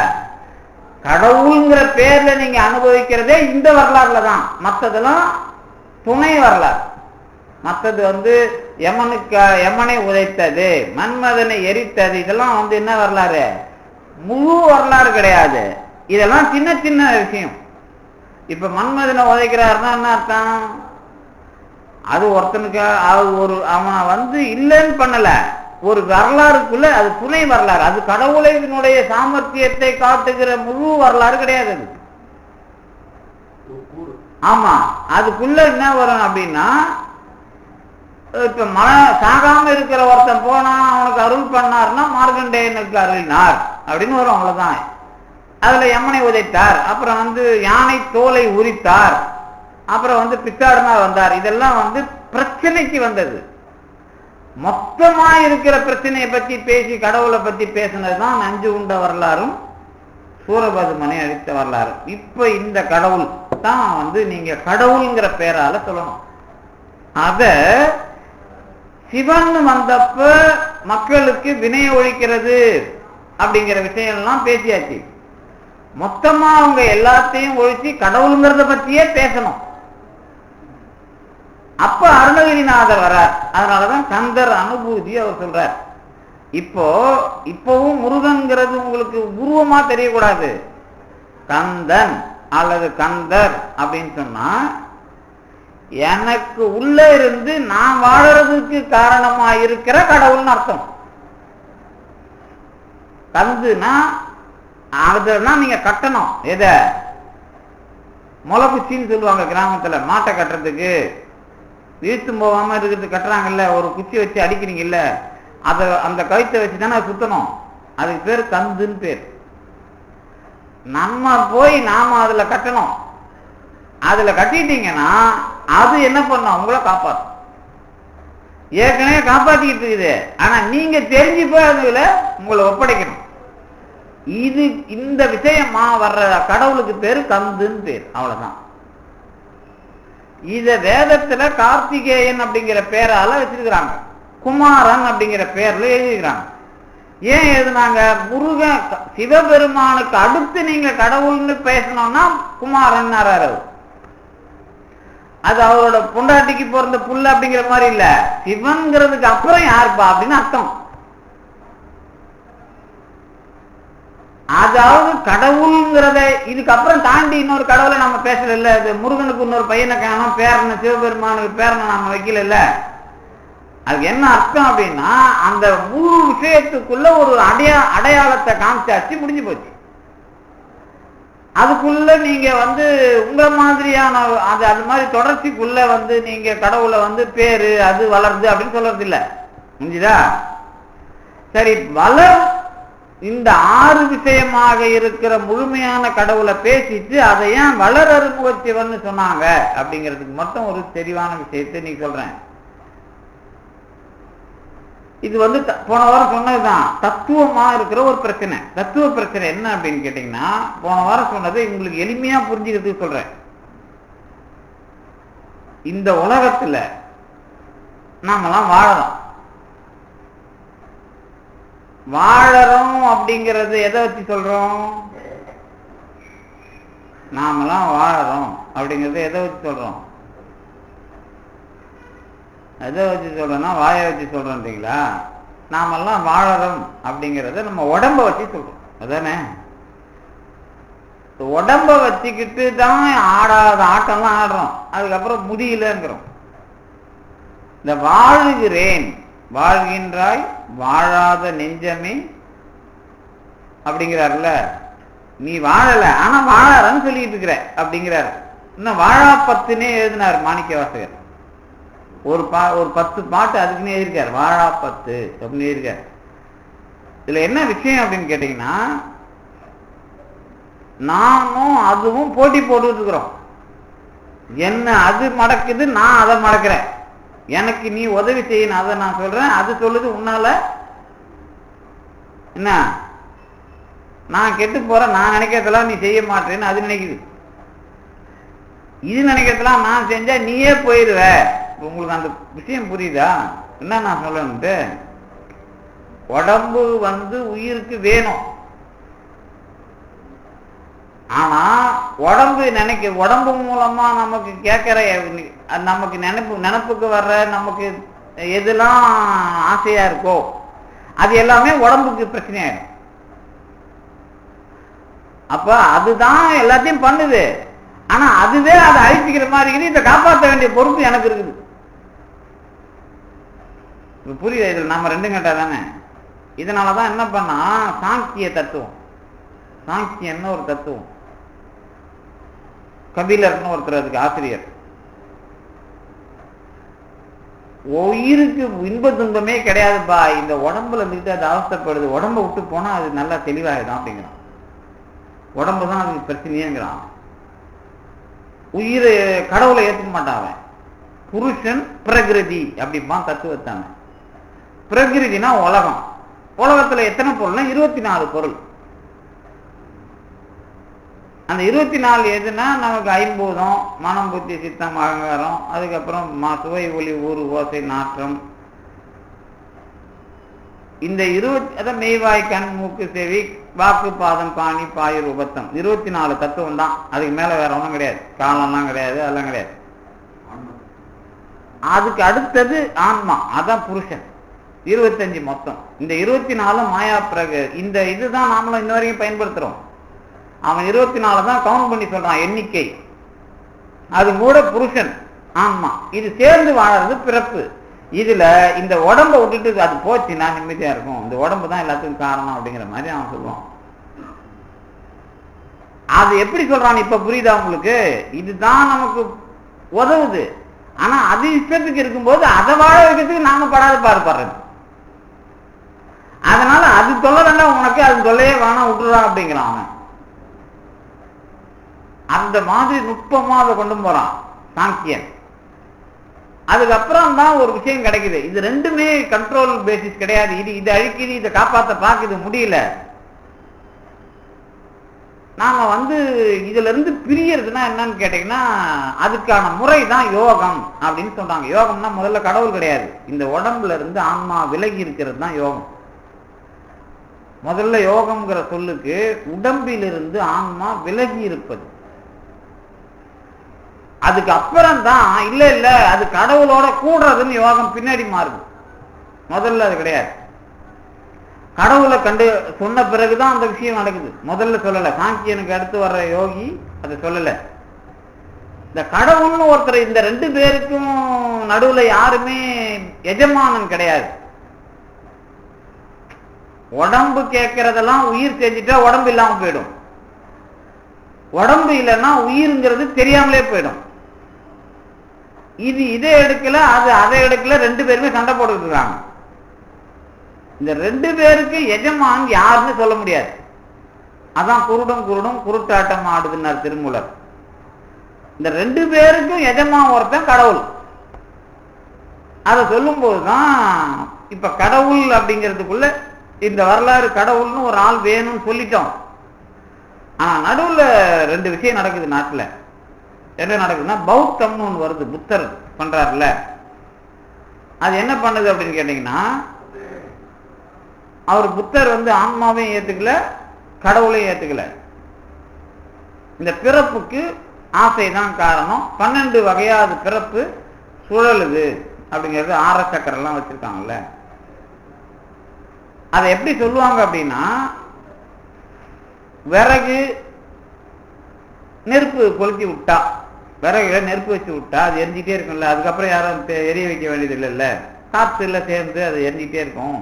S1: கடவுள்ங்கிற பேர்ல நீங்க அனுபவிக்கிறதே இந்த வரலாறுல தான். மற்றதெல்லாம் துணை வரலாறு. மற்றது வந்து யமனை உதைத்தது, மன்மதனை எரித்தது, இதெல்லாம் என்ன வரலாறு? முழு வரலாறு கிடையாது. இதெல்லாம் சின்ன சின்ன விஷயம். இப்ப மன்மதனை உதைக்கிறாருன்னா என்ன அர்த்தம்? அது ஒருத்தனுக்கு அவன் இல்லைன்னு பண்ணல, ஒரு வரலாறுக்குள்ள அது துணை வரலாறு. அது கடவுளினுடைய சாமர்த்தியத்தை காட்டுகிற முழு வரலாறு கிடையாது அது. ஆமா, அதுக்குள்ள என்ன வரும் அப்படின்னா, இப்ப சாகாம இருக்கிற ஒருத்தன் போனா அவனுக்கு அருள் பண்ணார்னா மார்க்கண்டேயனுக்கு அருளினார் அப்படின்னு வரும், அவ்வளவுதான். அதுல யமனை உதைத்தார், அப்புறம் யானை தோலை உரித்தார், அப்புறம் பித்தாடுனார் வந்தார். இதெல்லாம் பிரச்சனைக்கு வந்தது. மொத்தமா இருக்கிற பிரச்சனையை பத்தி பேசி கடவுளை பத்தி பேசினதுதான் நஞ்சு உண்ட வரலாறும் சூரபதுமனை அழித்த வரலாறு. இப்ப இந்த கடவுள் தான் நீங்க கடவுள்ங்கிற பேரால சொல்லணும். அத சிவன் வந்தப்ப மக்களுக்கு வினைய ஒழிக்கிறது அப்படிங்கிற விஷயம் எல்லாம் பேசியாச்சு. மொத்தமா அவங்க எல்லாத்தையும் ஒழிச்சு கடவுளுங்கிறத பத்தியே பேசணும். அப்ப அருணகிரிநாதர் வரார். அதனாலதான் கந்தர் அனுபூதி அவர் சொல்றார். இப்பவும் முருகன்கிறது உங்களுக்கு உருவமா தெரியக்கூடாது. கந்தன் அல்லது கந்தர் அப்படின்னு சொன்னா எனக்கு உள்ள இருந்து நான் வாழறதுக்கு காரணமா இருக்கிற கடவுள்னு அர்த்தம். கந்துனா அதெல்லாம் நீங்க கட்டணும். எத முளைக்குச்சின்னு சொல்லுவாங்க கிராமத்துல, மாட்டை கட்டுறதுக்கு வீழ்த்தும் போகாம இருக்கிறது கட்டுறாங்கல்ல, ஒரு குச்சி வச்சு அடிக்கிறீங்கல்ல, அந்த கழுத்தை வச்சுதானே சுத்தணும். அதுக்கு பேர் கந்துன்னு பேர். நம்ம போய் நாம அதுல கட்டணும். அதுல கட்டிட்டீங்கன்னா அது என்ன பண்ணும்? உங்களை காப்பாற்றும். ஏற்கனவே காப்பாத்திக்கிட்டு இருக்குது, ஆனா நீங்க தெரிஞ்சு போய் அதுல உங்களை ஒப்படைக்கணும். இந்த விஷயமா வர்ற கடவுளுக்கு பேரு கந்துன்னு பேர், அவ்வளவுதான். இத வேதத்துல கார்த்திகேயன் அப்படிங்கிற பேரால வச்சிருக்கிறாங்க, குமாரன் அப்படிங்கிற பேர்ல எழுதிக்கிறாங்க. ஏன் எழுதுனாங்க? முருகன் சிவபெருமானுக்கு அடுத்து நீங்க கடவுள்னு பேசணும்னா குமாரன் அவர். அது அவரோட பொண்டாட்டிக்கு பிறந்த புள்ள அப்படிங்கிற மாதிரி இல்ல, சிவன்கிறதுக்கு அப்புறம் யாருப்பா அப்படின்னு அர்த்தம். அதாவது கடவுள்ங்கிறத இதுக்கப்புறம் தாண்டி இன்னொரு கடவுளை நம்ம பேசல. இது முருகனுக்கு இன்னொரு பையனை காணும், பேரனை சிவபெருமானுக்கு பேரனை நாம வைக்கல. அதுக்கு என்ன அர்த்தம் அப்படின்னா, அந்த முழு விஷயத்துக்குள்ள ஒரு அடையாளத்தை காமிச்சாச்சு, முடிஞ்சு போச்சு. அதுக்குள்ள நீங்க உங்க மாதிரியான அது மாதிரி தொடர்ச்சிக்குள்ள நீங்க கடவுளை பேரு அது வளருது அப்படின்னு சொல்றது இல்ல. முடிஞ்சுதா? சரி, இந்த 6 விஷயமாக இருக்கிற முழுமையான கடவுளை பேசிட்டு அதை ஏன் வளர் அருமுகச்சிவன் சொன்னாங்க அப்படிங்கிறதுக்கு மட்டும் ஒரு தெளிவான விஷயத்தை நீ சொல்றேன். இது போன வாரம் சொன்னதுதான் தத்துவமா இருக்கிற ஒரு பிரச்சனை. தத்துவ பிரச்சனை என்ன அப்படின்னு கேட்டீங்கன்னா, போன வாரம் சொன்னதை உங்களுக்கு எளிமையா புரிஞ்சுக்கிறதுக்கு சொல்றேன். இந்த உலகத்துல நாமெல்லாம் வாழறோம் அப்படிங்கிறது எதை வச்சு சொல்றோம்? நாமெல்லாம் வாழறோம் அப்படிங்கிறது எதை வச்சு சொல்றோம்? எதை வச்சு சொல்றோம்னா வாயை வச்சு சொல்றோம்ன்றீங்களா? நாமெல்லாம் வாழறோம் அப்படிங்கிறத நம்ம உடம்ப வச்சு சொல்றோம், அதானே? உடம்ப வச்சுக்கிட்டு தான் ஆடாத ஆட்டம்லாம் ஆடுறோம், அதுக்கப்புறம் முடியலங்கிறோம். இந்த வாழுகிறேன், வாழ்கின்றாய் வாழாத நெஞ்சமே அப்படிங்கிறார்ல, நீ வாழல ஆனா வாழறன்னு சொல்லிட்டு இருக்கிற அப்படிங்கிறார். இன்னும் வாழாப்பத்துனே எழுதினார் மாணிக்க வாசகர். ஒரு 10 பாட்டு அதுக்குன்னே இருக்கார், வாழாப்பத்து அப்படின்னு இருக்கார். இதுல என்ன விஷயம் அப்படின்னு கேட்டீங்கன்னா, நானும் அதுவும் போட்டி போட்டுட்டு இருக்கிறோம். என்ன அது மடக்குது, நான் அதை மடக்கிறேன். எனக்கு நீ உதவி செய்யணும், அதை நான் சொல்றேன். அது சொல்லுது உன்னால என்ன நான் கெட்டு போறேன், நான் நினைக்கிறதெல்லாம் நீ செய்ய மாட்டேன்னு அது நினைக்குது. இது நினைக்கிறதெல்லாம் நான் செஞ்சா நீயே போயிடுவ. உங்களுக்கு அந்த விஷயம் புரியுதா? என்ன நான் சொல்லணும்ட்டு, உடம்பு உயிருக்கு வேணும். ஆனா உடம்பு மூலமா நமக்கு கேட்கிற, நமக்கு நினைப்புக்கு வர்ற, நமக்கு எதெல்லாம் ஆசையா இருக்கோ அது எல்லாமே உடம்புக்கு பிரச்சனையாயிடும். அப்ப அதுதான் எல்லாத்தையும் பண்ணுது. ஆனா அதுவே அதை அழிச்சிக்கிற மாதிரி இருக்குது. இதை காப்பாற்ற வேண்டிய பொறுப்பு எனக்கு இருக்குது. புரியுது? இதுல நம்ம ரெண்டும் கேட்டா தானே. இதனாலதான் என்ன பண்ணா சாங்கிய தத்துவம், சாங்கியன்னு ஒரு தத்துவம், கபிலர்னு ஒருத்தர் அதுக்கு ஆசிரியர், உயிருக்கு இன்ப துன்பமே கிடையாதுப்பா, இந்த உடம்புல இருந்துட்டு அது அவஸ்தைப்படுது, உடம்ப விட்டு போனா அது நல்லா தெளிவாயிடும் அப்படிங்கிறான். உடம்பு தான் அதுக்கு பிரச்சனையேங்கிறான். உயிரை கடவுளை ஏற்றுக்க மாட்டான். புருஷன் பிரகிருதி அப்படிப்பான் தத்துவத்தான. பிரகிருதினா உலகம். உலகத்துல எத்தனை பொருள்னா 24 பொருள். அந்த 24 எதுனா நமக்கு ஐம்பூதம், மனம், புத்தி, சித்தம், அகங்காரம், அதுக்கப்புறம் சுவை, ஒளி, ஊறு, ஓசை, நாற்றம். இந்த 20 அதான் மெய்வாய், கண், மூக்கு, செவி, வாக்கு, பாதம், பாணி, பாயுர், உபத்தம், 24 தத்துவம் தான். அதுக்கு மேல வேற ஒன்றும் கிடையாது. காலம்லாம் கிடையாது, அதெல்லாம் கிடையாது. அதுக்கு அடுத்தது ஆன்மா, அதான் புருஷன். 25 மொத்தம். இந்த 24 மாயா இந்த இதுதான் நாமளும் இன்ன வரைக்கும் பயன்படுத்துறோம். அவன் 24 தான் கவுண்ட் பண்ணி சொல்றான் எண்ணிக்கை. அது கூட புருஷன், ஆன்மா, இது சேர்ந்து வாழறது பிறப்பு. இதுல இந்த உடம்ப விட்டுட்டு அது போச்சுன்னா நிம்மதியா இருக்கும். இந்த உடம்பு தான் எல்லாத்துக்கும் காரணம் அப்படிங்கிற மாதிரி அவன் சொல்லுவான். அது எப்படி சொல்றான் இப்ப புரியுதா உங்களுக்கு? இதுதான் நமக்கு உதவுது. ஆனா அது இஷ்டத்துக்கு இருக்கும்போது அதை வாழ வைக்கிறதுக்கு நாம படாத பாடுபடுறது. அதனால அது தொல்லைதாண்டா உனக்கு, அது தொல்லையே வேணாம் விட்டுறா அப்படிங்கிறான் அவன். அந்த மாதிரி நுட்பமா அதை கொண்டு போறான் சாங்கியன். அதுக்கப்புறம் தான் ஒரு விஷயம் கிடைக்குது. இது ரெண்டுமே கண்ட்ரோல் பேசிஸ் கிடையாது. இது அழிக்குது, இதை காப்பாற்ற பார்க்குது, முடியல. நாம இதுல இருந்து பிரியறதுன்னா என்னன்னு கேட்டீங்கன்னா அதுக்கான முறை தான் யோகம் அப்படின்னு சொல்றாங்க. யோகம்னா முதல்ல கடவுள் கிடையாது, இந்த உடம்புல இருந்து ஆன்மா விலகி இருக்கிறது தான் யோகம். முதல்ல யோகம்ங்கிற சொல்லுக்கு உடம்பிலிருந்து ஆன்மா விலகி இருப்பது. அதுக்கு அப்புறம் தான் இல்ல இல்ல அது கடவுளோட கூடுறதுன்னு யோகம் பின்னாடி மாறுது. முதல்ல அது கிடையாது. கடவுளை கண்டு சொன்ன பிறகுதான் அந்த விஷயம் நடக்குது. முதல்ல சொல்லல. சாங்கியனுக்கு அடுத்து வர்ற யோகி அதை சொல்லல. இந்த கடவுள்னு ஒருத்தர், இந்த ரெண்டு பேருக்கும் நடுவுல யாருமே எஜமானன் கிடையாது. உடம்பு கேட்கறதெல்லாம் உயிர் செஞ்சுட்டா உடம்பு இல்லாம போயிடும். உடம்பு இல்லைன்னா உயிருங்கிறது தெரியாமலே போயிடும். இது இதை எடுக்கல, அது அதை எடுக்கல, ரெண்டு பேருமே சண்டை போட்டுட்டு இருக்காங்க. இந்த ரெண்டு பேருக்கு எஜமான் யாருன்னு சொல்ல முடியாது. அதான் குருடும் குருட்டாட்டம் ஆடுதுன்னார் திருமூலர். இந்த ரெண்டு பேருக்கும் எஜமான் ஒருத்தன் கடவுள். அதை சொல்லும் போதுதான் இப்ப கடவுள் அப்படிங்கிறதுக்குள்ள இந்த வரலாறு கடவுள்னு ஒரு ஆள் வேணும்னு சொல்லிட்டோம். ஆனா நடுவுல ரெண்டு விஷயம் நடக்குது நாட்டுல. என்ன நடக்குதுன்னா பௌத்தம்னு ஒண்ணு வருது. புத்தர் பண்றாருல, அது என்ன பண்ணுது அப்படின்னு கேட்டீங்கன்னா, அவர் புத்தர் ஆன்மாவையும் ஏத்துக்கல, கடவுளையும் ஏத்துக்கல. இந்த பிறப்புக்கு ஆசைதான் காரணம். 12 வகையாவது பிறப்பு சுழலுது அப்படிங்கிறது ஆற சக்கரம் எல்லாம் வச்சிருக்காங்கல்ல. அதை எப்படி சொல்லுவாங்க அப்படின்னா, விறகு நெருப்பு கொளுத்தி விட்டா, விறகுல நெருப்பு வச்சு விட்டா அது எரிஞ்சிட்டே இருக்கும்ல. அதுக்கப்புறம் யாரும் எரிய வைக்க வேண்டியது இல்லைல்ல, காற்றுல சேர்ந்து அது எரிஞ்சிட்டே இருக்கும்.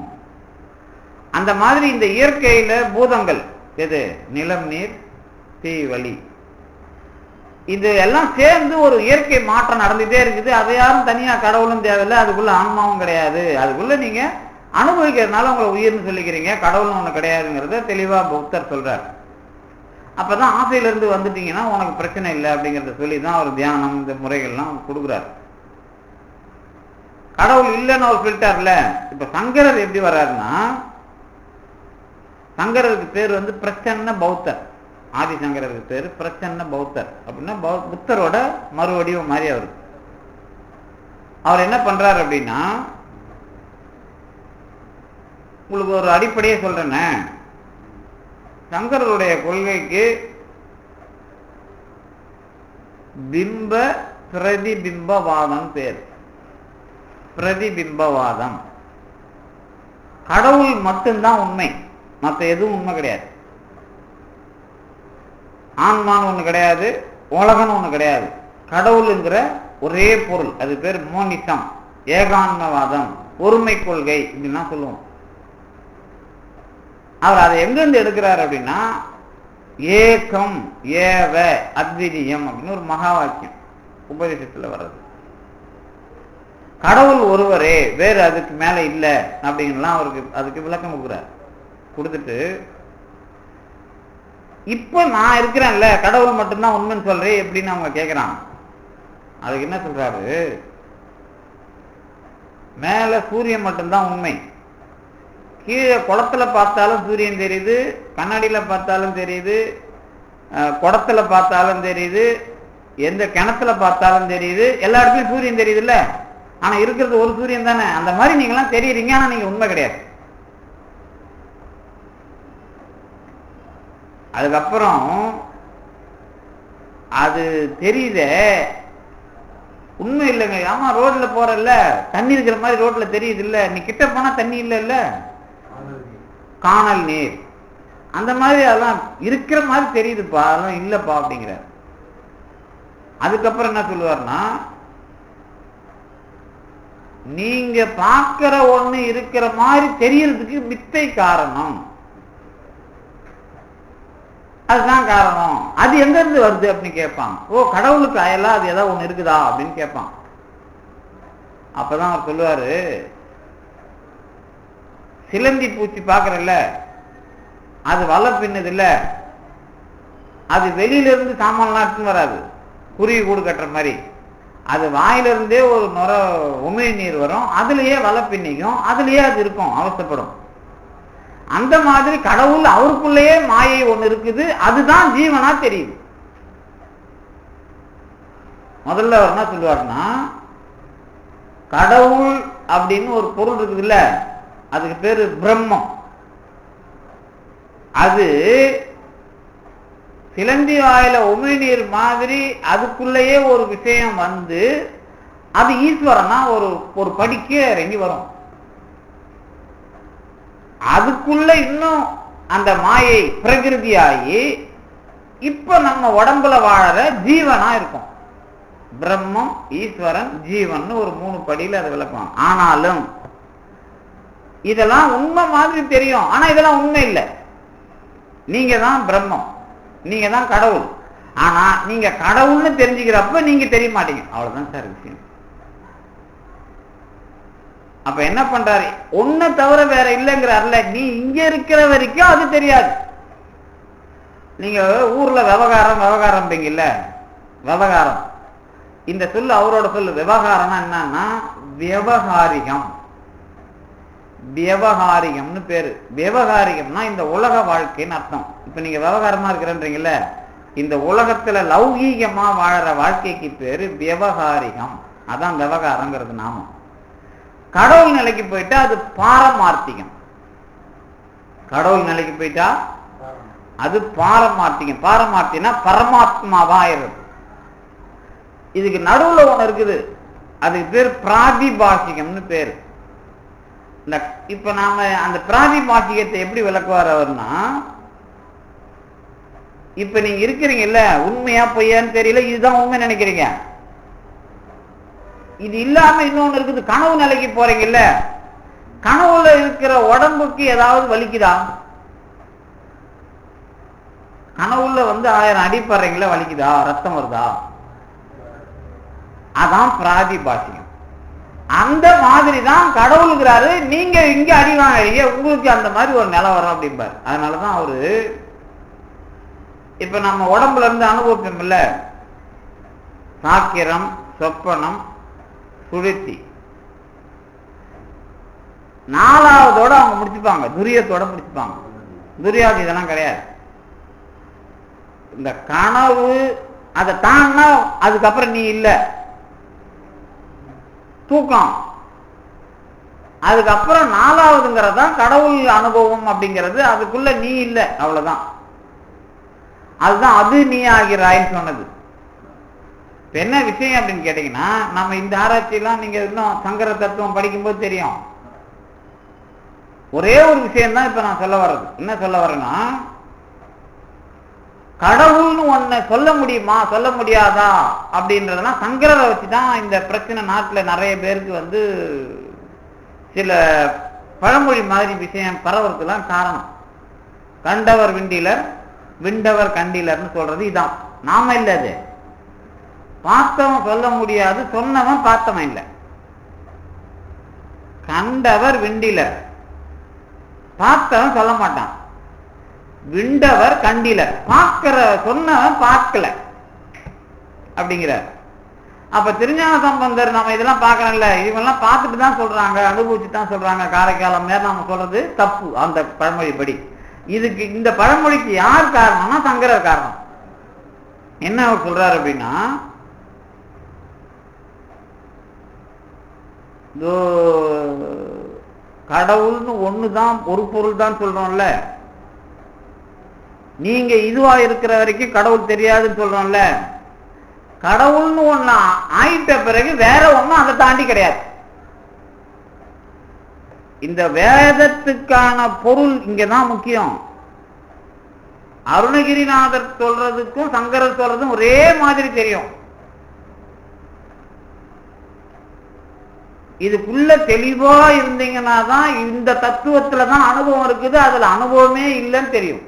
S1: அந்த மாதிரி இந்த இயற்கையில பூதங்கள் எது, நிலம், நீர், தீ, வளி, இது எல்லாம் சேர்ந்து ஒரு இயற்கை மாற்றம் நடந்துட்டே இருக்குது. அதை யாரும் தனியா கடவுளும் தேவையில்லை, அதுக்குள்ள ஆன்மாவும் கிடையாது. அதுக்குள்ள நீங்க அனுபவிக்கிறதுனால உங்களை உயிர்னு சொல்லிக்கிறீங்க, கடவுள்னு ஒண்ணு கிடையாதுங்கிறத தெளிவா புத்தர் சொல்றாரு. அப்பதான் ஆசையில இருந்து வந்துட்டீங்கன்னா உனக்கு பிரச்சனை இல்லை அப்படிங்கிறத சொல்லிதான் அவர் தியானம் இந்த முறைகள்லாம் கொடுக்குறாரு. கடவுள் இல்லைன்னு அவர் சொல்லிட்டார்ல. இப்ப சங்கரர் எப்படி வர்றாருன்னா, சங்கரருக்கு பேர் பிரச்சன்ன பௌத்தர். ஆதிசங்கரருக்கு பேரு பிரச்சன்ன பௌத்தர். அப்படின்னா புத்தரோட மறுவடிவம் மாதிரி அவருக்கு. அவர் என்ன பண்றாரு அப்படின்னா, உங்களுக்கு ஒரு அடிப்படையே சொல்றேன்னு, சங்கரருடைய கொள்கைக்கு பிம்ப பிரதிபிம்பவாதம் பேர். பிரதிபிம்பவாதம். கடவுள் மட்டும்தான் உண்மை, மற்ற எதுவும் உண்மை கிடையாது. ஆன்மான்னு ஒண்ணு கிடையாது, உலகம்னு ஒண்ணு கிடையாது. கடவுளுங்கிற ஒரே பொருள், அது பேர் மோனிசம், ஏகான்மவாதம், ஒருமை கொள்கை இப்படின்னா சொல்லுவோம். அவர் அதை எங்கிருந்து எடுக்கிறார் அப்படின்னா, ஏகம் ஏவ அத்விதீயம் அப்படின்னு ஒரு மகா வாக்கியம் உபதேசத்துல வர்றது. கடவுள் ஒருவரே, வேறு அதுக்கு மேல இல்ல அப்படிங்கலாம் அவருக்கு அதுக்கு விளக்கம் கொடுக்குறார். கொடுத்துட்டு இப்ப நான் இருக்கிறேன்ல, கடவுள் மட்டும்தான் உண்மைன்னு சொல்றேன் எப்படின்னு அவங்க கேட்கிறாங்க. அதுக்கு என்ன சொல்றாரு, மேல சூரியன் மட்டும்தான் உண்மை, கீழே குளத்துல பார்த்தாலும் சூரியன் தெரியுது, கண்ணாடியில பார்த்தாலும் தெரியுது, குடத்துல பார்த்தாலும் தெரியுது, எந்த கிணத்துல பார்த்தாலும் தெரியுது, எல்லா இடத்துலயும் சூரியன் தெரியுது இல்ல. ஆனா இருக்கிறது ஒரு சூரியன் தானே. அந்த மாதிரி நீங்க எல்லாம் தெரியுறீங்க, ஆனா நீங்க உண்மை கிடையாது. அதுக்கப்புறம் அது தெரியுத உண்மை இல்லைங்க. ஆமா, ரோட்ல போறல்ல, தண்ணி இருக்கிற மாதிரி ரோட்ல தெரியுது இல்ல, நீ கிட்ட போனா தண்ணி இல்ல இல்ல, காணல் நீர், அந்த மாதிரி அதெல்லாம் இருக்கிற மாதிரி தெரியுதுப்பா, அதெல்லாம் இல்லப்பா அப்படிங்கிற. அதுக்கப்புறம் என்ன சொல்லுவார்னா, நீங்க பார்க்கிற ஒண்ணு இருக்கிற மாதிரி தெரியறதுக்கு மித்தை காரணம், அதுதான் காரணம். அது எங்க இருந்து வருது அப்படின்னு கேட்பான். ஓ, கடவுளுக்கு அயலா அது ஏதாவது ஒண்ணு இருக்குதா அப்படின்னு கேட்பான். அப்பதான் அவர் சொல்லுவாரு, சிலந்தி பூச்சி பாக்குறல்ல, அது வலை பின்னது இல்ல, அது வெளியில இருந்து சாமான்லாம் எடுத்துன்னு வராது, குருவி கூடு கட்டுற மாதிரி. அது வாயிலிருந்தே ஒரு நுர உமிழ் நீர் வரும், அதுலயே வலை பின்னிக்கும், அதுலயே அது இருக்கும், அவசப்படும். அந்த மாதிரி கடவுள் அவருக்குள்ளேயே மாயை ஒண்ணு இருக்குது, அதுதான் ஜீவனா தெரியுது. முதல்ல அவர் என்ன சொல்லுவாருன்னா, கடவுள் அப்படின்னு ஒரு பொருள் இருக்குது இல்ல, அதுக்கு பேரு பிரம்மம். அது சிலந்தி வாயில உமிழ்நீர் மாதிரி அதுக்குள்ளேயே ஒரு விஷயம் வந்து அது ஈஸ்வரனா ஒரு படிக்கு இறங்கி வரும். அதுக்குள்ள இன்னும் அந்த மாயை பிரகிருதியாகி இப்ப நம்ம உடம்புல வாழற ஜீவனா இருக்கும். பிரம்மம், ஈஸ்வரன், ஜீவன் ஒரு 3 படியில அதை விளக்குவாங்க. ஆனாலும் இதெல்லாம் உண்மை மாதிரி தெரியும், ஆனா இதெல்லாம் உண்மை இல்லை. நீங்க தான் பிரம்மம், நீங்க தான் கடவுள். ஆனா நீங்க கடவுள்னு தெரிஞ்சுக்கிறப்ப நீங்க தெரிய மாட்டீங்க. அவ்வளவுதான் சார் விஷயம். அப்ப என்ன பண்றாரு, ஒன்ன தவிர வேற இல்லைங்கிறாருல, நீ இங்க இருக்கிற வரைக்கும் அது தெரியாது. நீங்க ஊர்ல விவகாரம் விவகாரம்பீங்கல்ல, விவகாரம் இந்த சொல்லு அவரோட சொல்லு. விவகாரம்னா என்னன்னா விவகாரிகம், விவகாரிகம்னு பேரு. விவகாரிகம்னா இந்த உலக வாழ்க்கைன்னு அர்த்தம். இப்ப நீங்க விவகாரமா இருக்கிறன்றீங்கல்ல, இந்த உலகத்துல லௌகீகமா வாழற வாழ்க்கைக்கு பேரு விவகாரிகம். அதான் விவகாரங்கிறது நாமம். கடவுள் நிலைக்கு போயிட்டா அது பாரமார்த்திகம். கடவுள் நிலைக்கு போயிட்டா அது பாரமார்த்திகம். பாரமார்த்தினா பரமாத்மாவா ஆயிடுறது. இதுக்கு நடுவுல ஒண்ணு இருக்குது, அதுக்கு பேர் பிராதிபாசிகம்னு பேரு. இந்த இப்ப நாம அந்த பிராதிபாசிகத்தை எப்படி விளக்குவார் அவர்னா, இப்ப நீங்க இருக்கிறீங்கல்ல, உண்மையா பொய்யான்னு தெரியல, இதுதான் உண்மை நினைக்கிறீங்க. இது இல்லாம இன்னொன்னு இருக்குது, கனவு நிலைக்கு போறீங்கல்ல, கனவுல இருக்கிற உடம்புக்கு ஏதாவது வலிக்குதா? கனவுல 1000 அடிப்படுறீங்களா, வலிக்குதா, ரத்தம் வருதா? அதான் பிராதிபாசிகம். அந்த மாதிரி தான் கடவுளுங்கிறாரு. நீங்க இங்க அடி வாங்க, உங்களுக்கு அந்த மாதிரி ஒரு நிலை வரும் அப்படிம்பாரு. அதனாலதான் அவரு இப்ப நம்ம உடம்புல இருந்து அனுபவிப்போம் இல்ல, சாக்கிரம், சொப்பனம், சுழித்தி, 4வதோட அவங்க முடிச்சுப்பாங்க, துரியத்தோட முடிச்சுப்பாங்க. துரியாதி இதெல்லாம் கிடையாது. இந்த கனவு அதை தான்னா அதுக்கப்புறம் நீ இல்ல. தூக்கம் அதுக்கப்புறம் 4வதுங்கிறதான் கடவுள் அனுபவம் அப்படிங்கிறது. அதுக்குள்ள நீ இல்லை, அவ்வளவுதான். அதுதான் அது நீ ஆகிறாய்ன்னு சொன்னது. என்ன விஷயம் அப்படின்னு கேட்டீங்கன்னா, நம்ம இந்த ஆராய்ச்சியெல்லாம் நீங்க இன்னும் சங்கர தத்துவம் படிக்கும்போது தெரியும். ஒரே ஒரு விஷயம் தான் இப்ப நான் சொல்ல வர்றது. என்ன சொல்ல வரேன்னா, கடவுள்னு ஒண்ணு சொல்ல முடியுமா சொல்ல முடியாதா அப்படின்றதெல்லாம் சங்கரரை வச்சுதான் இந்த பிரச்சனை நாட்டுல நிறைய பேருக்கு சில பழமொழி மாதிரி விஷயம் பரவறதுலாம் காரணம். கண்டவர் விண்டிலர், விண்டவர் கண்டிலர்னு சொல்றது இதான். நாம இல்ல, அது பார்த்தவன் சொல்ல முடியாது, சொன்னவன் பார்த்தவன் இல்லை. கண்டவர் விண்டிலர், பார்த்தவன் சொல்ல மாட்டான். விண்டவர் கண்டிலர், பார்க்கிற சொன்னவன் பார்க்கல அப்படிங்கிறார். அப்ப திருஞான சம்பந்தர் நம்ம இதெல்லாம் பார்க்கறோம்ல, இவங்கெல்லாம் பார்த்துட்டு தான் சொல்றாங்க, அனுபவிச்சு தான் சொல்றாங்க. காரைக்காலம் நேரம் நாம சொல்றது தப்பு அந்த பழமொழிப்படி. இதுக்கு இந்த பழமொழிக்கு யார் காரணம்னா சங்கரர் காரணம். என்ன அவர் சொல்றாரு அப்படின்னா, கடவுள்னு ஒண்ணுதான், ஒரு பொருள் தான் சொல்றோம்ல. நீங்க இதுவா இருக்கிற வரைக்கும் கடவுள் தெரியாதுன்னு சொல்றோம்ல. கடவுள்னு ஒண்ணு ஆயிட்ட பிறகு வேற ஒண்ணும் அதை தாண்டி கிடையாது. இந்த வேதத்துக்கான பொருள் இங்கதான் முக்கியம். அருணகிரிநாதர் சொல்றதுக்கும் சங்கரர் சொல்றதும் ஒரே மாதிரி தெரியும். இதுக்குள்ள தெளிவா இருந்தீங்கன்னா தான் இந்த தத்துவத்துலதான் அனுபவம் இருக்குது, அதுல அனுபவமே இல்லைன்னு தெரியும்.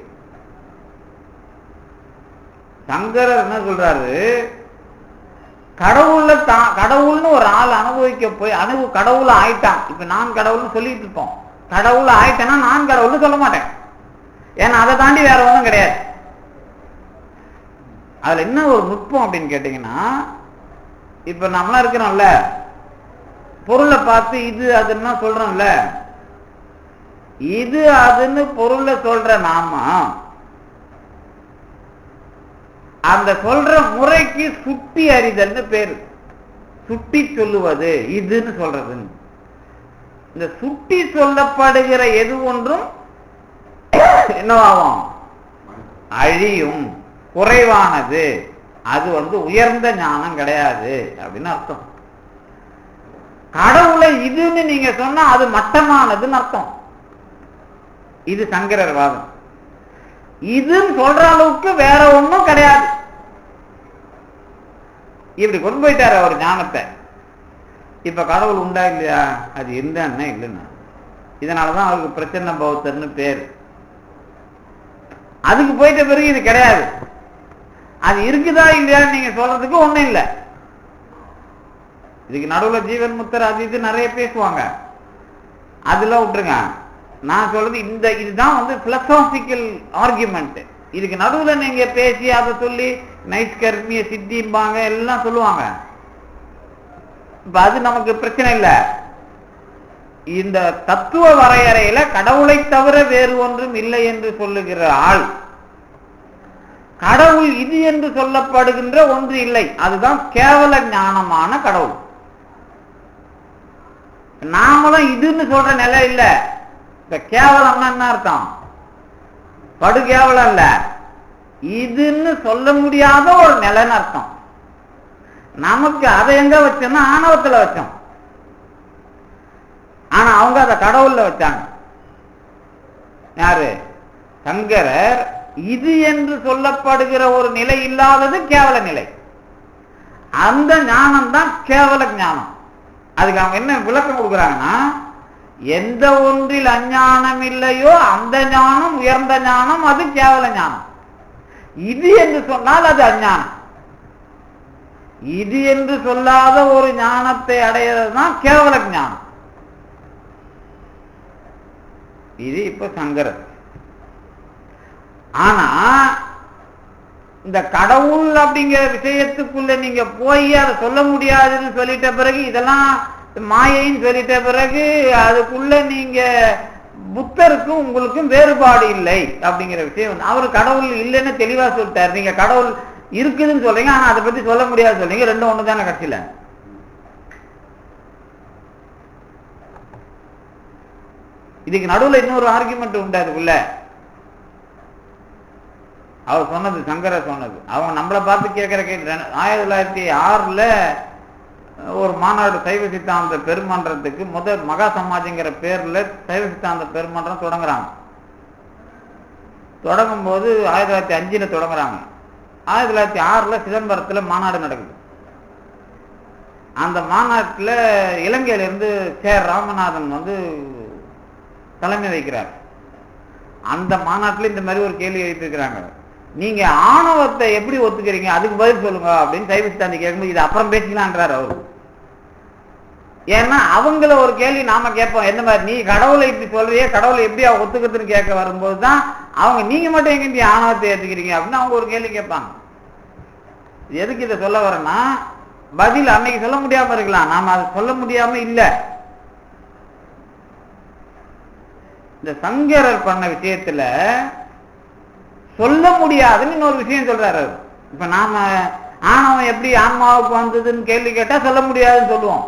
S1: சங்கரர் என்ன சொல்றாரு, கடவுள்னு ஒரு ஆள் அனுபவிக்க போய் கடவுள் ஆயிட்டான். இப்ப நான் கடவுள்னு சொல்லிட்டு இருப்போம். கடவுள் ஆயிட்டேன்னா நான் கடவுள்னு சொல்ல மாட்டேன், ஏன்னா அதை தாண்டி வேற ஒன்றும் கிடையாது. அதுல என்ன ஒரு நுட்பம் அப்படின்னு கேட்டீங்கன்னா, இப்ப நம்மளாம் இருக்கிறோம்ல, பொருளை பார்த்து இது அதுன்னா சொல்றோம்ல, இது அதுன்னு பொருளை சொல்ற நாம அந்த சொல்ற முறைக்கு சுட்டி அறிதல்னு பேரு. சுட்டி சொல்லுவது இதுன்னு சொல்றது. இந்த சுட்டி சொல்லப்படுகிற எது ஒன்றும் என்னவாகும், அழியும், குறைவானது. அது உயர்ந்த ஞானம் கிடையாது அப்படின்னு அர்த்தம். கடவுளை இதுன்னு நீங்க சொன்னா அது மட்டமானதுன்னு அர்த்தம். இது சங்கரர் வாதம். இதுன்னு சொல்ற அளவுக்கு வேற ஒண்ணும் கிடையாது. இப்படி கொண்டு போயிட்டாரு அவர் ஞானத்தை. இப்ப கடவுள் உண்டா இல்லையா, அது இருந்தான்னா இல்லைன்னா. இதனாலதான் அவருக்கு பிரச்சன்ன பௌத்தர்னு பேரு. அதுக்கு போயிட்ட பிறகு இது கிடையாது. அது இருக்குதா இல்லையான்னு நீங்க சொல்றதுக்கு ஒண்ணும் இல்லை. இதுக்கு நடுவுல ஜீவன் முத்தர் அது இது நிறைய பேசுவாங்க, அதெல்லாம் விட்டுருங்க. நான் சொல்றது இதுதான் பிலோசாபிக்கல் ஆர்குமெண்ட். இதுக்கு நடுவுல நீங்க பேசி அதை சொல்லி நைஷ்கர்மிய சித்திம்பாங்க, எல்லாம் சொல்லுவாங்க. இப்ப அது நமக்கு பிரச்சனை இல்லை. இந்த தத்துவ வரையறையில கடவுளை தவிர வேறு ஒன்றும் இல்லை என்று சொல்லுகிற ஆள், கடவுள் இது என்று சொல்லப்படுகின்ற ஒன்று இல்லை, அதுதான் கேவல ஞானமான கடவுள். நாமளும் இதுன்னு சொல்ற நிலை இல்லை. இப்ப கேவலம்னா என்ன அர்த்தம், படு கேவலம் இல்ல, இதுன்னு சொல்ல முடியாத ஒரு நிலைன்னு அர்த்தம். நமக்கு அதை எங்க வச்சோம்னா ஆணவத்துல வச்சோம். ஆனா அவங்க அதை கடவுள்ல வச்சாங்க. யாரு, சங்கரர் இது என்று சொல்லப்படுகிற ஒரு நிலை இல்லாதது கேவல நிலை. அந்த ஞானம் தான் கேவல ஞானம். அதுக்கு அவங்க என்ன விளக்கம் கொடுக்குறாங்கன்னா, எந்த ஒன்றில் அஞ்ஞானம் இல்லையோ அந்த ஞானம் உயர்ந்த ஞானம், அது கேவல ஞானம். இது என்று சொன்னால் அது அஞ்ஞானம். இது என்று சொல்லாத ஒரு ஞானத்தை அடையிறதுதான் கேவல ஞானம். இது இப்ப சங்கரர். ஆனா இந்த கடவுள் அப்படிங்கிற விஷயத்துக்குள்ள நீங்க போய் அதை சொல்ல முடியாதுன்னு சொல்லிட்ட பிறகு, இதெல்லாம் மாயைன்னு சொல்லிட்ட பிறகு, அதுக்குள்ள நீங்க புத்தருக்கும் உங்களுக்கும் வேறுபாடு இல்லை அப்படிங்கிற விஷயம். அவரு கடவுள் இல்லைன்னு தெளிவா சொல்லிட்டாரு. நீங்க கடவுள் இருக்குதுன்னு சொல்றீங்க, ஆனா அதை பத்தி சொல்ல முடியாது சொல்றீங்க. ரெண்டும் ஒண்ணு தானே கட்சியில. இதுக்கு நடுவுல இன்னொரு ஆர்குமெண்ட் உண்டு. அதுக்குள்ள அவர் சொன்னது, சங்கரர் சொன்னது. அவங்க நம்மளை பார்த்து கேட்கிற கேள்வி. 1906 ஒரு மாநாடு சைவ சித்தாந்த பெருமன்றத்துக்கு முதல் மகா சமாஜ்ங்கிற பேர்ல சைவ சித்தாந்த பெருமன்றம் தொடங்குறாங்க. தொடங்கும் போது 1905 தொடங்குறாங்க. 1906 சிதம்பரத்துல மாநாடு நடக்குது. அந்த மாநாட்டில் இலங்கையிலிருந்து சேர் ராமநாதன் தலைமை வைக்கிறார். அந்த மாநாட்டில் இந்த மாதிரி ஒரு கேள்வி எழுப்பியிருக்கிறாங்க. நீங்க ஆணவத்தை எப்படி ஒத்துக்கிறீங்க, அதுக்கு பதில் சொல்லுங்க அப்படின்னு சைவ சித்தாந்தி கேட்கும்போது இது அப்புறம் பேசிக்கலான்றார் அவரு. ஏன்னா அவங்கள ஒரு கேள்வி நாம கேட்போம், எந்த மாதிரி நீ கடவுளை இப்படி சொல்றியே, கடவுளை எப்படி ஒத்துக்கிறதுன்னு கேட்க வரும்போது தான் அவங்க நீங்க மட்டும் எங்க ஆணவத்தை ஏற்றுக்கிறீங்க அப்படின்னு அவங்க ஒரு கேள்வி கேட்பாங்க. எதுக்கு இதை சொல்ல வரேன்னா, பதில் அன்னைக்கு சொல்ல முடியாம இருக்கலாம், நாம அதை சொல்ல முடியாம இல்ல. இந்த சங்கரர் பண்ண விஷயத்துல சொல்ல முடியாதுன்னு இன்னொரு விஷயம் சொல்றாரு. இப்ப நாம ஆணவம் எப்படி ஆன்மாவுக்கு வந்ததுன்னு கேள்வி கேட்டா சொல்ல முடியாதுன்னு சொல்லுவோம்.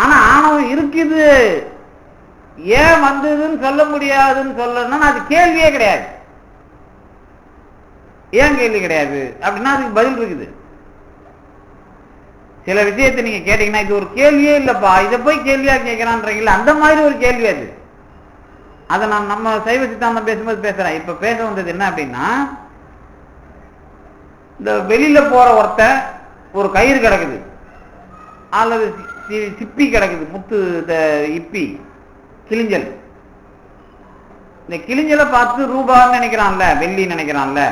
S1: ஆனா ஆணவம் இருக்குது, ஏன் வந்ததுன்னு சொல்ல முடியாதுன்னு சொல்லணும்னா அது கேள்வியே கிடையாது. ஏன் கேள்வி கிடையாது அப்படின்னா அதுக்கு பதில் இருக்குது. சில விஷயத்தை நீங்க கேட்டீங்கன்னா இது ஒரு கேள்வியே இல்லப்பா, இதை போய் கேள்வியா கேட்கிறான்றீங்களா, அந்த மாதிரி ஒரு கேள்வி அது. அதை நான் நம்ம சைவ சித்தாந்தம் பேசும்போது பேசுறேன். இப்ப பேச வந்தது என்ன அப்படின்னா, இந்த வெளியில போற ஒருத்தன் ஒரு கயிறு கிடக்குது அல்லது சிப்பி கிடக்குது, முத்து இப்பி கிளிஞ்சல். இந்த கிளிஞ்சலை பார்த்து ரூபான்னு நினைக்கிறான்ல, வெள்ளி நினைக்கிறான்ல,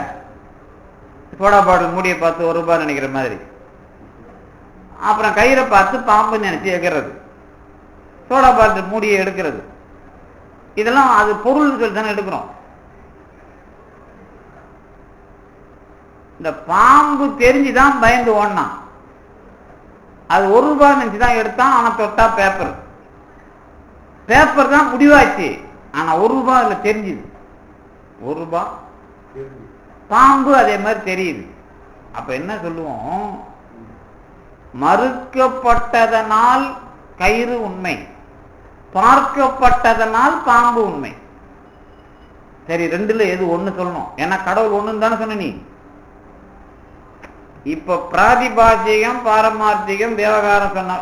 S1: சோடா பாட்டில் மூடியை பார்த்து ₹1 நினைக்கிற மாதிரி. அப்புறம் கயிறை பார்த்து பாம்பு நினைச்சு எகிறது, சோடா பாட்டில் மூடியை எடுக்கிறது. இதெல்லாம் அது பொருள் சொல்லி தானே எடுக்கிறோம். இந்த பாம்பு தெரிஞ்சுதான் பயந்து ஓடினான். அது ₹1 நினைச்சுதான் எடுத்தான். ஆனா தொட்டா பேப்பர், பேப்பர் தான் முடிவாச்சு. ஆனா ₹1 அதுல தெரிஞ்சுது. ₹1 பாம்பு அதே மாதிரி தெரியுது. அப்ப என்ன சொல்லுவோம், மறுக்கப்பட்டதனால் கயிறு உண்மை, பார்க்கப்பட்டதனால் பாம்பு உண்மை. சரி, ரெண்டுல எது ஒண்ணு சொல்லணும்? ஏன்னா கடவுள் ஒண்ணுன்னு தானே சொன்ன நீ. இப்ப பிராதிபாசிகம் பாரமார்த்திகம் விவகாரம் சொன்ன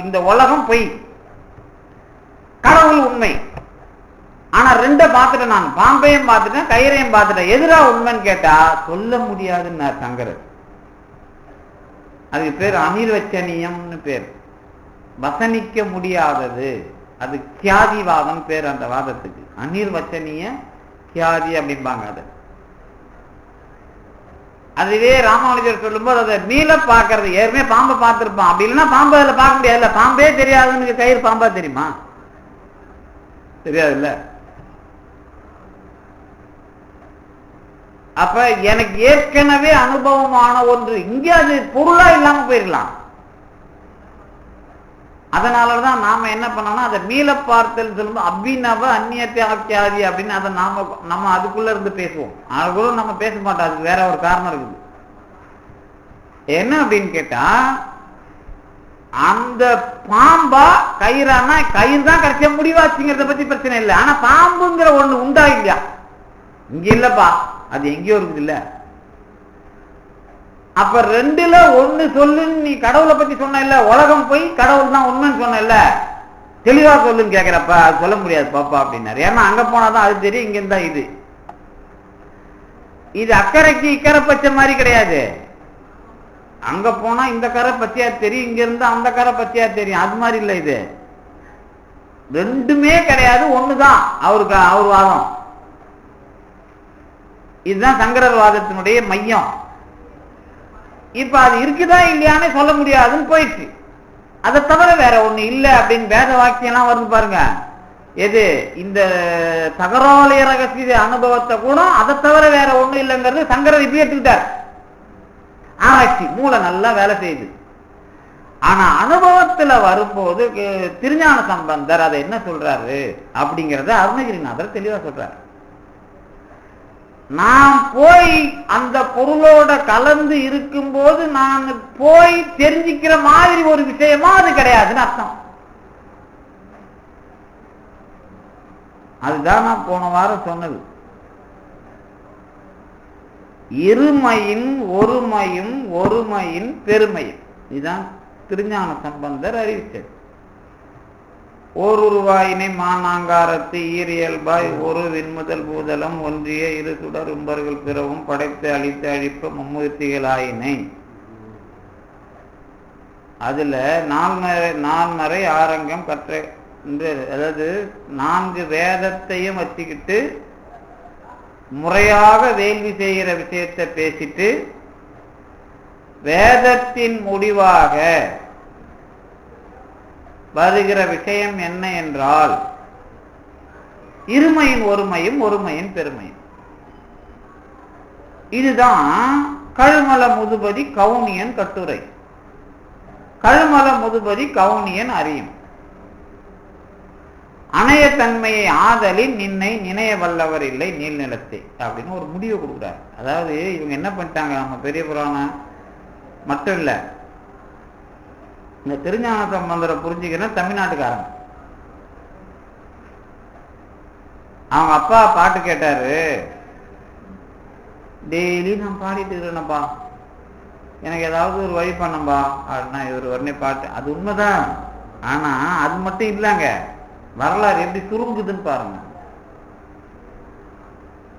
S1: இந்த உலகம் பொய், கடவுள் உண்மை. ஆனா ரெண்ட பார்த்துட்டேன், நான் பாம்பையும் பார்த்துட்டேன் கயிறையும் பார்த்துட்டேன், எதிரா உண்மைன்னு கேட்டா சொல்ல முடியாதுன்னு சங்கரர். அதுக்கு பேர் அனிர்வச்சனியம்னு பேர், வசனிக்க முடியாதது. அது கியாதிவாதம் பேர் அந்த வாதத்துக்கு. அனிர்வச்சனிய கியாதி அப்படிம்பாங்க. அதுவே ராமானுஜர் சொல்லும்போது அதை மீள பார்க்கறது. ஏற்கனவே பாம்பை பார்த்திருப்பான், அப்படி இல்லைன்னா பாம்பு அதில் பார்க்க முடியாதுல்ல. பாம்பே தெரியாதுன்னு கயிறு பாம்பா தெரியுமா? தெரியாது இல்ல. அப்ப எனக்கு ஏற்கனவே அனுபவமான ஒன்று இங்கே அது பொருளா இல்லாம போயிருக்கலாம். அதனாலதான் நாம என்ன பண்ணோம்னா அதை மீள பார்த்தல் சொல்லும்போது அபிநவ அந்நியத்தியாதி அப்படின்னு அதை நம்ம அதுக்குள்ள இருந்து பேசுவோம். அதுக்குள்ள நம்ம பேச மாட்டோம், அதுக்கு வேற ஒரு காரணம் இருக்குது. என்ன அப்படின்னு கேட்டா, அந்த பாம்பா கயிறானா, கயிறு தான் கடைசியா முடிவாச்சுங்கிறத பத்தி பிரச்சனை இல்லை. ஆனா பாம்புங்கிற ஒண்ணு உண்டா இல்லையா? இங்க இல்லப்பா, அது எங்கேயோ இருக்குது இல்ல. அப்ப ரெண்டுல ஒண்ணு சொல்லுன்னு நீ கடவுளை பத்தி சொன்ன இல்ல, உலகம் போய் கடவுள் தான் உண்மைன்னு சொன்ன இல்ல, தெளிவா சொல்லுன்னு கேட்கிறப்ப அது சொல்ல முடியாது பாப்பா அப்படின்னாரு. ஏன்னா அங்க போனாதான் அது தெரியும், இங்க இருந்தா இது அக்கறைக்கு இக்கரை பச்சை மாதிரி கிடையாது. அங்க போனா இந்த கரை பச்சையா தெரியும், இங்க இருந்தா அந்த கரை பச்சையா தெரியும், அது மாதிரி இல்ல. இது ரெண்டுமே கிடையாது, ஒண்ணுதான் அவர் வாதம். இதுதான் சங்கரர் வாதத்தினுடைய மையம். இப்ப அது இருக்குதா இல்லையானே சொல்ல முடியாதுன்னு போயிடுச்சு. அதை தவிர வேற ஒண்ணு இல்ல அப்படின்னு வேத வாக்கியெல்லாம் வருது பாருங்க. எது இந்த தகராலய ரகசிய அனுபவத்தை கூட அதை தவிர வேற ஒண்ணு இல்லைங்கிறது சங்கரர் இப்படி எடுத்துக்கிட்டார். ஆராய்ச்சி மூளை நல்லா வேலை செய்யுது. ஆனா அனுபவத்துல வரும்போது திருஞான சம்பந்தர் அதை என்ன சொல்றாரு அப்படிங்கிறத அருணகிரிநாதர் தெளிவா சொல்றாரு. நான் போய் அந்த பொருளோட கலந்து இருக்கும்போது நான் போய் தெரிஞ்சுக்கிற மாதிரி ஒரு விஷயமா அது கிடையாதுன்னு அர்த்தம். அதுதான் நான் போன வாரம் சொன்னது. இருமையின் ஒருமையும் ஒருமையின் பெருமையும். இதுதான் திருஞான சம்பந்தர் அறிவித்தது. ஓருருவாயினை மாநாங்காரத்து ஈரியல்பாய் ஒரு விண்முதல் பூதலம் ஒன்றிய இரு சுடர் உம்பர்கள் பிறவும் படைத்து அழித்து அழிப்ப மும்மூர்த்திகளாயினை. அதுல நான்மறை ஆரங்கம் கற்ற, அதாவது 4 வேதத்தையும் வச்சுக்கிட்டு முறையாக வேள்வி செய்கிற விஷயத்தை பேசிட்டு வேதத்தின் முடிவாக வருகிற விஷயம் என்ன என்றால் இருமையின் ஒருமையும் ஒருமையின் பெருமையும். இதுதான் கழுமல முதுபதி கவுனியன் கட்டுரை. கழுமல முதுபதி கவுனியன் அறியும். அணையத்தன்மையை ஆதலின் நின்னை நினைய வல்லவர் இல்லை நீள்நிலத்தை அப்படின்னு ஒரு முடிவு கொடுக்குறாரு. அதாவது இவங்க என்ன பண்ணிட்டாங்க, நம்ம பெரிய புராணம் மட்டும் இல்ல, இந்த திருஞான சம்பந்தரை புரிஞ்சுக்கணும் தமிழ்நாட்டுக்காரங்க. அவங்க அப்பா பாட்டு கேட்டாரு, டெய்லி நான் பாடிட்டு இருக்கிறேனப்பா, எனக்கு ஏதாவது ஒரு வழி பண்ணப்பா அப்படின்னா இவர் உடனே பாட்டு. அது உண்மைதான். ஆனா அது மட்டும் இல்லைங்க, வரலாறு எப்படி சுருங்குதுன்னு பாருங்க.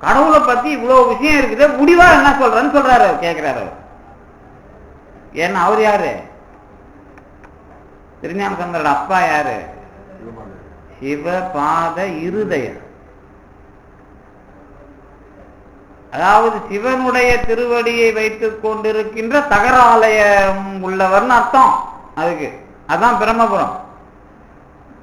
S1: கடவுளை பத்தி இவ்வளவு விஷயம் இருக்குது, முடிவா என்ன சொல்றேன்னு சொல்றாரு, கேட்கிறாரு. ஏன்னா அவர் யாரு? திருஞான சம்பந்தரோட அப்பா யாரு? சிவபாத இருதயர். அதாவது சிவனுடைய திருவடியை வைத்துக் கொண்டிருக்கின்ற தகராலயம் உள்ளவர்னு அர்த்தம். அதுக்கு அதான் பிரம்மபுரம்.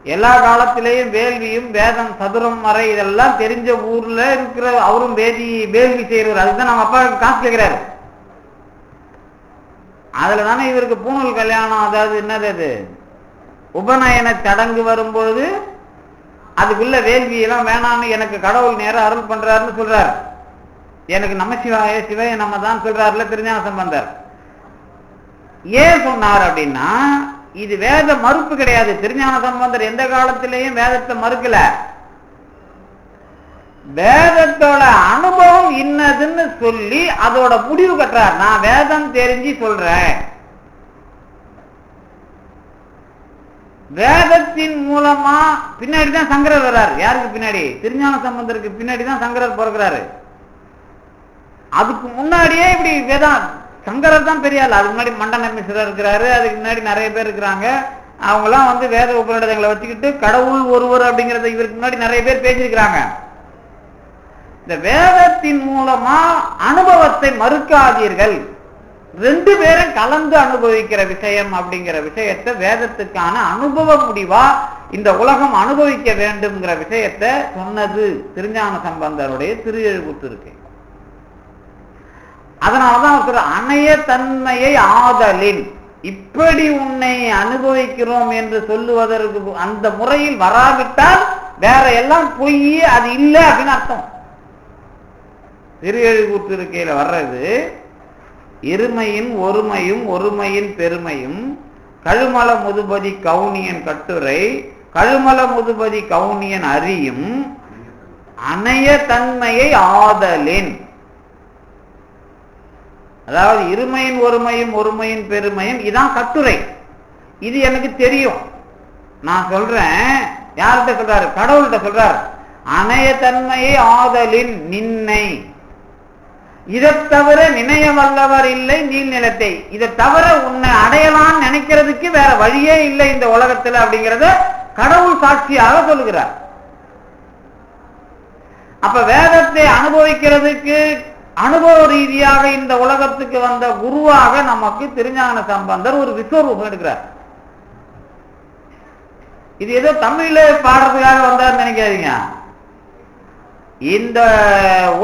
S1: எல்லா காலத்திலேயும் வேள்வியும் வேதம் சதுரம் மறை இதெல்லாம் தெரிஞ்ச ஊர்ல இருக்கிற அவரும் வேள்வி செய்யறவர். அதுதான் நம்ம அப்பா காசு கேட்கிறாரு. அதுல தானே இவருக்கு பூணூல் கல்யாணம், அதாவது என்னது அது உபநயன சடங்கு வரும்போது அதுக்குள்ள வேள்வி எல்லாம் வேணான்னு எனக்கு கடவுள் நேரம் அருள் பண்றாருன்னு சொல்றாரு. எனக்கு நமசிவாய சிவைய நம்ம தான் சொல்றாருல திருஞான சம்பந்தர். ஏன் சொன்னார் அப்படின்னா, இது வேத மறுப்பு கிடையாது. திருஞான சம்பந்தர் எந்த காலத்திலேயும் வேதத்தை மறுக்கல. வேதத்தோட அனுபவம் இன்னதுன்னு சொல்லி அதோட முடிவு கட்டுறார். நான் வேதம் தெரிஞ்சு சொல்றேன், வேதத்தின் மூலமா. பின்னாடிதான் சங்கரர் வர்றாரு. யாருக்கு பின்னாடி? திருஞான சம்பந்தருக்கு பின்னாடிதான் சங்கரர் பிறக்கிறாரு. அதுக்கு முன்னாடியே இப்படி வேதம் சங்கரர் தான் பெரிய ஆள். அதுக்கு முன்னாடி மண்டன மிஸ்ரர் இருக்கிறாரு, அதுக்கு முன்னாடி நிறைய பேர் இருக்கிறாங்க. அவங்கெல்லாம் வேத உபநிடதங்களை வச்சுக்கிட்டு கடவுள் ஒருவர் அப்படிங்கறத இவருக்கு முன்னாடி நிறைய பேர் பேசியிருக்கிறாங்க. இந்த வேதத்தின் மூலமா அனுபவத்தை மறுக்காதீர்கள், 2 பேரும் கலந்து அனுபவிக்கிற விஷயம் அப்படிங்கிற விஷயத்தை வேதத்துக்கான அனுபவ முடிவா இந்த உலகம் அனுபவிக்க வேண்டும்ங்கிற விஷயத்தை சொன்னது திருஞான சம்பந்தருடைய திருஎழுகூற்று இருக்கு. அதனாலதான் அணைய தன்மையை ஆதலின், இப்படி உன்னை அனுபவிக்கிறோம் என்று சொல்லுவதற்கு அந்த முறையில் வராவிட்டால் வேற எல்லாம் பொய், அது இல்லை அப்படின்னு அர்த்தம். திருஎழுகூற்று இருக்கையில வர்றது இருமையின் ஒருமையும் ஒருமையின் பெருமையும். கழுமல முதுபதி கவுனியன் கட்டுரை. கழுமல முதுபதி கவுனியன் அறியும் அணைய தன்மையை ஆதலின். அதாவது இருமையின் ஒருமையும் ஒருமையின் பெருமையும், இதான் கட்டுரை. இது எனக்கு தெரியும், நான் சொல்றேன். யார்கிட்ட சொல்றாரு? கடவுள்கிட்ட சொல்றாரு. அணைய தன்மையை ஆதலின் நின்னை, இதை தவிர நினைய வல்லவர் இல்லை நீள்நிலத்தை, இதை தவிர உன்னை அடையலான்னு நினைக்கிறதுக்கு வேற வழியே இல்லை இந்த உலகத்துல அப்படிங்கிறத கடவுள் சாட்சியாக சொல்லுகிறார். அப்ப வேதத்தை அனுபவிக்கிறதுக்கு அனுபவ ரீதியாக இந்த உலகத்துக்கு வந்த குருவாக நமக்கு திருஞான சம்பந்தர் ஒரு விஸ்வரூபம் எடுக்கிறார். இது ஏதோ தமிழ்ல பாடுறதுக்காக வந்தார் நினைக்காதீங்க. இந்த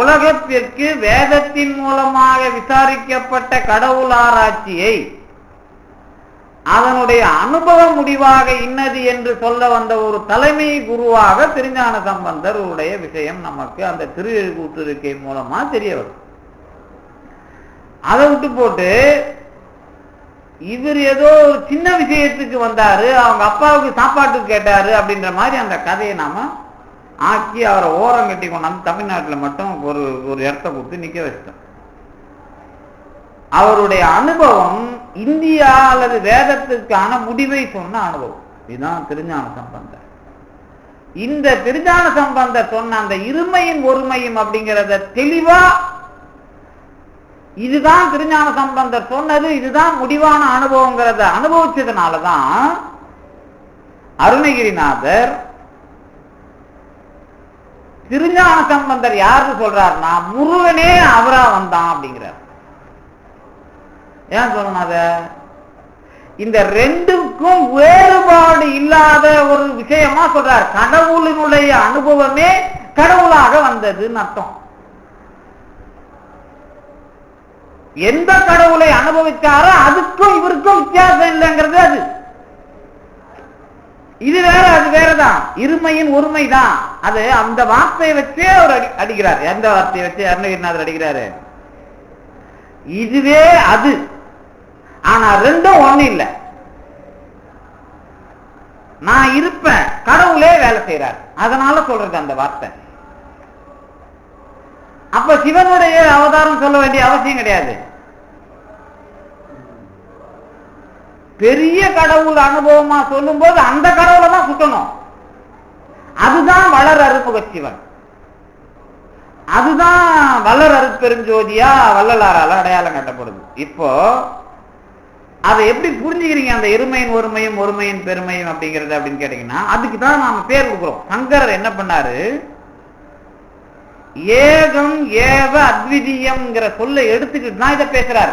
S1: உலகத்திற்கு வேதத்தின் மூலமாக விசாரிக்கப்பட்ட கடவுள் ஆராய்ச்சியை அதனுடைய அனுபவ முடிவாக இன்னது என்று சொல்ல வந்த ஒரு தலைமை குருவாக திருஞான சம்பந்தருடைய விஷயம் நமக்கு அந்த திருஎழுகூற்று இருக்கை மூலமா தெரிய வரும். அதை விட்டு போட்டு இவர் ஏதோ ஒரு சின்ன விஷயத்துக்கு வந்தாரு, அவங்க அப்பாவுக்கு சாப்பாட்டுக்கு கேட்டாரு அப்படின்ற மாதிரி அந்த கதையை நாம ஆக்கி அவரை ஓரம் கட்டி கொண்டாந்து தமிழ்நாட்டில் மட்டும் ஒரு இடத்த கொடுத்து நிக்க வச்சிட்டோம். அவருடைய அனுபவம் இந்தியா அல்லது வேதத்துக்கான முடிவை சொன்ன அனுபவம். இதுதான் திருஞான சம்பந்தர். இந்த திருஞான சம்பந்தர் சொன்ன அந்த இருமையும் ஒருமையும் அப்படிங்கிறத தெளிவா, இதுதான் திருஞான சம்பந்தர் சொன்னது, இதுதான் முடிவான அனுபவங்கிறத அனுபவிச்சதுனாலதான் அருணகிரிநாதர் திருஞான சம்பந்தர் யாருன்னு சொல்றாருன்னா முருகனே அவரா வந்தான் அப்படிங்கிறார். ஏன் சொல்லணும்? அத இந்த ரெண்டுக்கும் வேறுபாடு இல்லாத ஒரு விஷயமா சொல்றார். கடவுளினுடைய அனுபவமே கடவுளாக வந்ததுன்னு அர்த்தம். எந்த கடவுளை அனுபவிச்சாரோ அதுக்கும் இவருக்கும் வித்தியாசம் இல்லைங்கிறது அது. இது வேற அது வேறதான். இருமையின் ஒருமை தான். அது அந்த வார்த்தையை வச்சே அவர் அடிக்கிறார். எந்த வார்த்தையை வச்சு அருணகிரிநாதர் அடிக்கிறாரு? இதுவே அது. ஆனா ரெண்டும் ஒண்ணு இல்லை. நான் இருப்பேன், கடவுளே வேலை செய்யறார், அதனால சொல்றது அந்த வார்த்தை. அப்ப சிவனுடைய அவதாரம் சொல்ல வேண்டிய அவசியம் கிடையாது. பெரிய கடவுள் அனுபவமா சொல்லும் போது அந்த கடவுளை தான் சுட்டணும். அதுதான் வளர் அருமுக சிவன். அதுதான் வளர் அருட்பெருஞ்சோதியா வள்ளலாரால அடையாளம் கட்டப்படுது. இப்போ அதை எப்படி புரிஞ்சுக்கிறீங்க? அந்த இருமையின் ஒருமையும் ஒருமையின் பெருமையும் அப்படிங்கிறது அப்படின்னு கேட்டீங்கன்னா அதுக்கு தான் நாம பேர் கொடுக்குறோம். சங்கரர் என்ன பண்ணாரு? ஏகம் ஏவ அத்விதீயம்ங்கிற சொல்ல எடுத்துக்கிட்டு தான் இதை பேசுறாரு.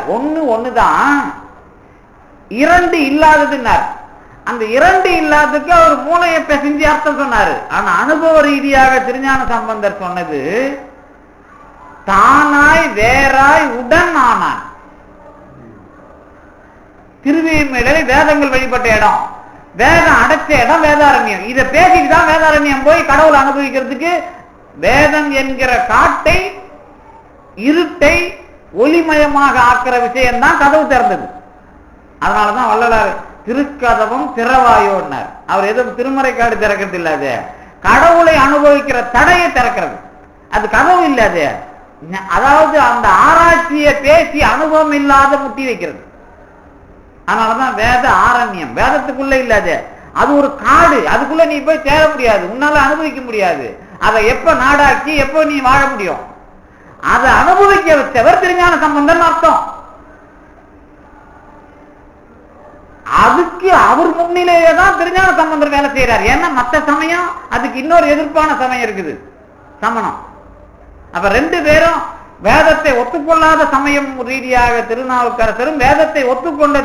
S1: ஒண்ணுதான், இரண்டு இல்லாததுன்னார். அந்த இரண்டு இல்லாததுக்கு அவர் மூளையை பிசைஞ்சு அர்த்தம் சொன்னாரு. ஆனா அனுபவ ரீதியாக திருஞான சம்பந்தர் சொன்னது தானாய் வேறாய் உடன் ஆனான். திருவிழிமேலில் வேதங்கள் வழிபட்ட இடம், வேதம் அடைச்ச இடம் வேதாரண்யம். இதை பேசிக்கிட்டு வேதாரண்யம் போய் கடவுளை அனுபவிக்கிறதுக்கு வேதம் என்கிற காட்டை இருட்டை ஒளிமயமாக ஆக்கிற விஷயம்தான் கதவு திறந்தது. அதனாலதான் வள்ளலார் திருக்கதவும் திறவாயோன்னார். அவர் எதுவும் திருமறைக்காடு திறக்கிறது இல்லாது, கடவுளை அனுபவிக்கிற தடையை திறக்கிறது. அது கதவு இல்லாது. அதாவது அந்த ஆராய்ச்சியை பேசி அனுபவம் இல்லாத முட்டி வைக்கிறது. அதனாலதான் வேத ஆரண்யம். வேதத்துக்குள்ள இல்லாது, அது ஒரு காடு. அதுக்குள்ள நீ போய் சேர முடியாது, உன்னால அனுபவிக்க முடியாது. அதை எப்ப நாடாக்கி எப்ப நீ வாழ முடியும்? அதை அனுபவிக்க வச்சவர் திருஞான சம்பந்தன் அர்த்தம். அதுக்கு அவர் முன்னிலேயே தான் திருஞான சம்பந்தர் வேலை செய்யறார். ஏன்னா மற்ற சமயம் அதுக்கு இன்னொரு எதிர்ப்பான சமயம் இருக்குது, சமணம். அப்ப ரெண்டு பேரும் வேதத்தை ஒத்துக்கொள்ளாத சமயம் ரீதியாக திருநாவுக்கரசரும் வேதத்தை ஒத்துக்கொண்ட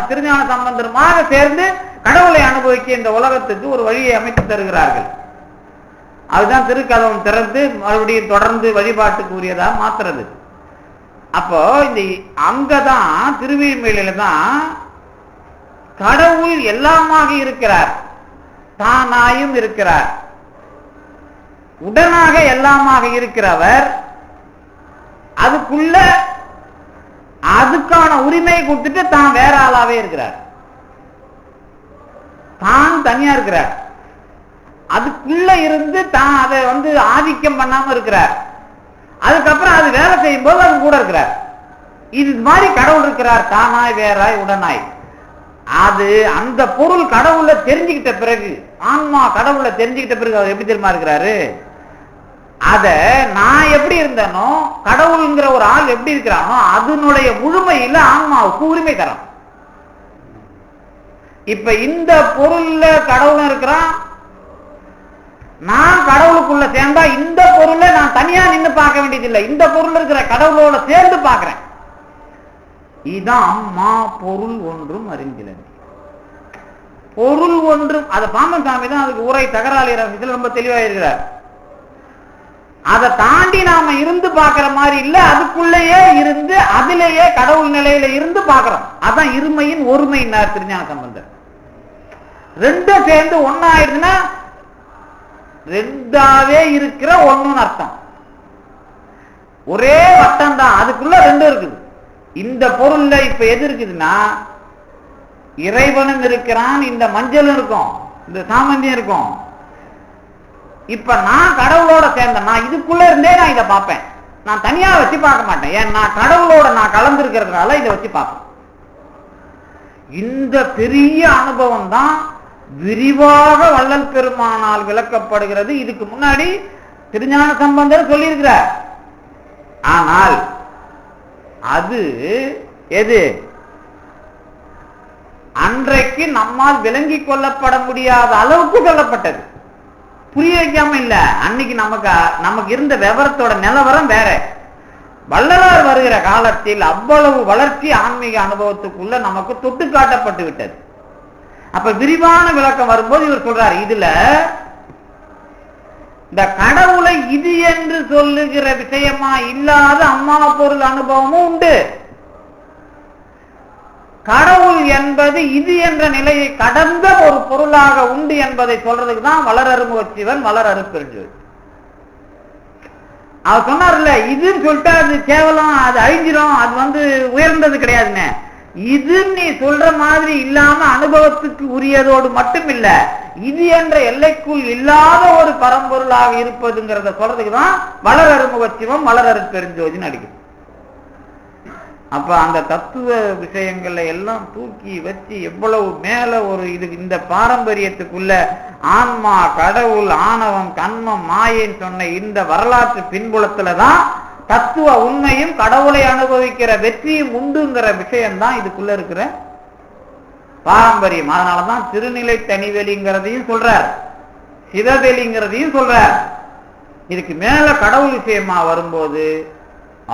S1: திருஞான சம்பந்தருமாக சேர்ந்து கடவுளை அனுபவிக்க இந்த உலகத்துக்கு ஒரு வழியை அமைத்து தருகிறார்கள். அதுதான் திருக்கதவம் திறந்து மறுபடியும் தொடர்ந்து வழிபாட்டுக்கு உரியதா மாத்துறது. அப்போ இந்த அங்கதான் திருவிழிமேலில தான் கடவுள் எல்லாமாக இருக்கிறார், தானாயும் இருக்கிறார், உடனாக எல்லாமாக இருக்கிறவர். அதுக்குள்ள அதுக்கான உரிமையை கொடுத்துட்டு தான் வேற ஆளாவே இருக்கிறார், தான் தனியா இருக்கிறார். அதுக்குள்ள இருந்து தான் அதை ஆதிக்கம் பண்ணாம இருக்கிறார். அதுக்கப்புறம் அது வேலை செய்யும் போது அது கூட இருக்கிறார். இது மாதிரி கடவுள் இருக்கிறார், தானாய் வேறாய் உடனாய். அது அந்த பொருள் கடவுளை தெரிஞ்சுக்கிட்ட பிறகு, ஆன்மா கடவுளை தெரிஞ்சுக்கிட்ட பிறகு அவர் எப்படி தெரியுமா இருக்கிறாரு? அத நான் எப்படி இருந்தேனோ, கடவுள்ங்கிற ஒரு ஆள் எப்படி இருக்கிறானோ அதனுடைய முழுமையில ஆன்மாவுக்கு உரிமை தரும். இப்ப இந்த பொருள்ல கடவுளும் இருக்கிறான், நான் கடவுளுக்குள்ள சேர்ந்தா இந்த பொருளை நான் தனியா நின்று பார்க்க வேண்டியதில்லை, இந்த பொருள் இருக்கிற கடவுளோட சேர்ந்து பார்க்கிறேன். இதுதான் அம்மா பொருள் ஒன்றும் அறிந்திலன். பொருள் ஒன்றும், அது பாம்பன் சாமி தான் அதுக்கு உரை தகராளி ரொம்ப தெளிவாக இருக்கிறார். அதை தாண்டி நாம இருந்து பார்க்கிற மாதிரி இல்ல, அதுக்குள்ளேயே இருந்து அதிலேயே கடவுள் நிலையில இருந்து பார்க்கிறோம். அதான் இருமையின் ஒருமையினார் திருஞான சம்பந்தர். ரெண்டும் சேர்ந்து ஒன்னாயிடுதுன்னா ரெண்டாவே இருக்கிற ஒண்ணுன்னு அர்த்தம். ஒரே வட்டம் தான், அதுக்குள்ள ரெண்டும் இருக்குது. இந்த பொருள்ல இப்ப எது இருக்குதுன்னா இறைவனும் இருக்கிறான், இந்த மஞ்சளும் இருக்கும், இந்த சாமந்தியம் இருக்கும். இப்ப நான் கடவுளோட சேர்ந்த நான் இதுக்குள்ள இருந்தே நான் இதை பார்ப்பேன். நான் தனியா வச்சு பார்க்க மாட்டேன். ஏன்னா கடவுளோட நான் கலந்துருக்கிறதுனால இதை வச்சு பார்ப்பேன். இந்த பெரிய அனுபவம் தான் விரிவாக வள்ளல் பெருமானால் விளக்கப்படுகிறது. இதுக்கு முன்னாடி திருஞான சம்பந்தர் சொல்லியிருக்கிறார். ஆனால் அது எது அன்றைக்கு நம்மால் விளங்கிக் கொள்ளப்பட முடியாத அளவுக்கு சொல்லப்பட்டது. புரிய வைக்காம இல்ல, அன்னைக்கு நமக்கு இருந்த விவரத்தோட நிலவரம் வேற. வள்ளலார் வருகிற காலத்தில் அவ்வளவு வளர்ச்சி ஆன்மீக அனுபவத்துக்குள்ள நமக்கு தொட்டு காட்டப்பட்டு விட்டது. அப்ப விரிவான விளக்கம் வரும்போது இவர் சொல்றார், இதுல இந்த கடவுளை இது என்று சொல்லுகிற விஷயமா இல்லாத அம்மா பொருள் அனுபவமும் உண்டு. கடவுள் என்பது இது என்ற நிலையை கடந்த ஒரு பொருளாக உண்டு என்பதை சொல்றதுக்கு தான் வளரறுமுக சிவன் வளர் அருட்பெருஞ்சோதி. அவர் சொன்னார்ல, இதுன்னு சொல்லிட்டு அது கேவலம், அது அழிஞ்சிரும், அது உயர்ந்தது கிடையாதுன்னு. இது நீ சொல்ற மாதிரி இல்லாம அனுபவத்துக்கு உரியதோடு மட்டும் இல்ல, இது என்ற எல்லைக்குள் இல்லாத ஒரு பரம்பொருளாக இருப்பதுங்கிறத சொல்றதுக்கு தான் வளர் அருமுக சிவம் வளர் அருட்பெருஞ்சோதின்னு அடிக்குது. அப்ப அந்த தத்துவ விஷயங்களை எல்லாம் தூக்கி வச்சு எவ்வளவு மேல ஒரு இது இந்த பாரம்பரியத்துக்குள்ள ஆன்மா, கடவுள், ஆணவம், கண்மம், மாயைன்னு சொன்ன இந்த வரலாற்று பின்புலத்துலதான் தத்துவ உண்மையும் கடவுளை அனுபவிக்கிற வெற்றியும் உண்டுங்கிற விஷயம்தான் இதுக்குள்ள இருக்கிற பாரம்பரியம். அதனாலதான் திருநிலை தனிவெளிங்கிறதையும் சொல்றார், சிவவெளிங்கிறதையும் சொல்றார். இதுக்கு மேல கடவுள் விஷயமா வரும்போது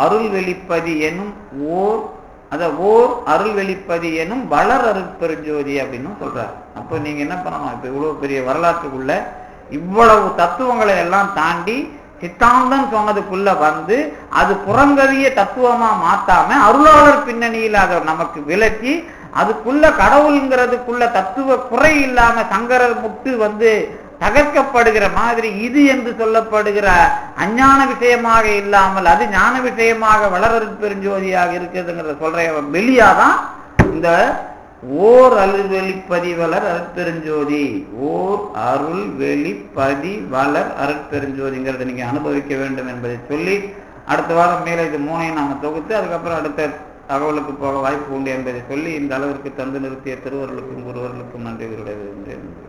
S1: அருள் வெளிப்பதி எனும் ஓர் அருள் வெளிப்பதி எனும் வளர் அருட்பெருஞ்சோதி அப்படின்னு சொல்றார். அப்ப நீங்க என்ன பண்ணணும், இப்ப இவ்வளவு பெரிய வரலாற்றுக்குள்ள இவ்வளவு தத்துவங்களை எல்லாம் தாண்டி சித்தாந்தம் சொன்னதுக்குள்ள அது புறங்கதிய தத்துவமா மாத்தாம அருளாளர் பின்னணியில் அதை நமக்கு விளக்கி அதுக்குள்ள கடவுள்ங்கிறதுக்குள்ள தத்துவ குறை இல்லாம சங்கரர் முட்டு தகர்க்கப்படுகிற மாதிரி இது என்று சொல்லப்படுகிற அஞ்ஞான விஷயமாக இல்லாமல் அது ஞான விஷயமாக வளர் பெருஞ்சோதியாக இருக்குதுங்கிறத சொல்ற வெளியாதான் இந்த ஓர் அருள் வெளிப்பதி வளர் அருட்பெருஞ்சோதி, ஓர் அருள் வெளிப்பதி வளர் அருட்பெருஞ்சோதிங்கிறத நீங்க அனுபவிக்க வேண்டும் என்பதை சொல்லி அடுத்த வாரம் மேல இது மூணையும் நாம தொகுத்து அதுக்கப்புறம் அடுத்த தகவலுக்கு போக வாய்ப்பு உண்டு என்பதை சொல்லி இந்த அளவிற்கு தந்து நிறுத்திய திருவருளுக்கும் குருவர்களுக்கும் நன்றி.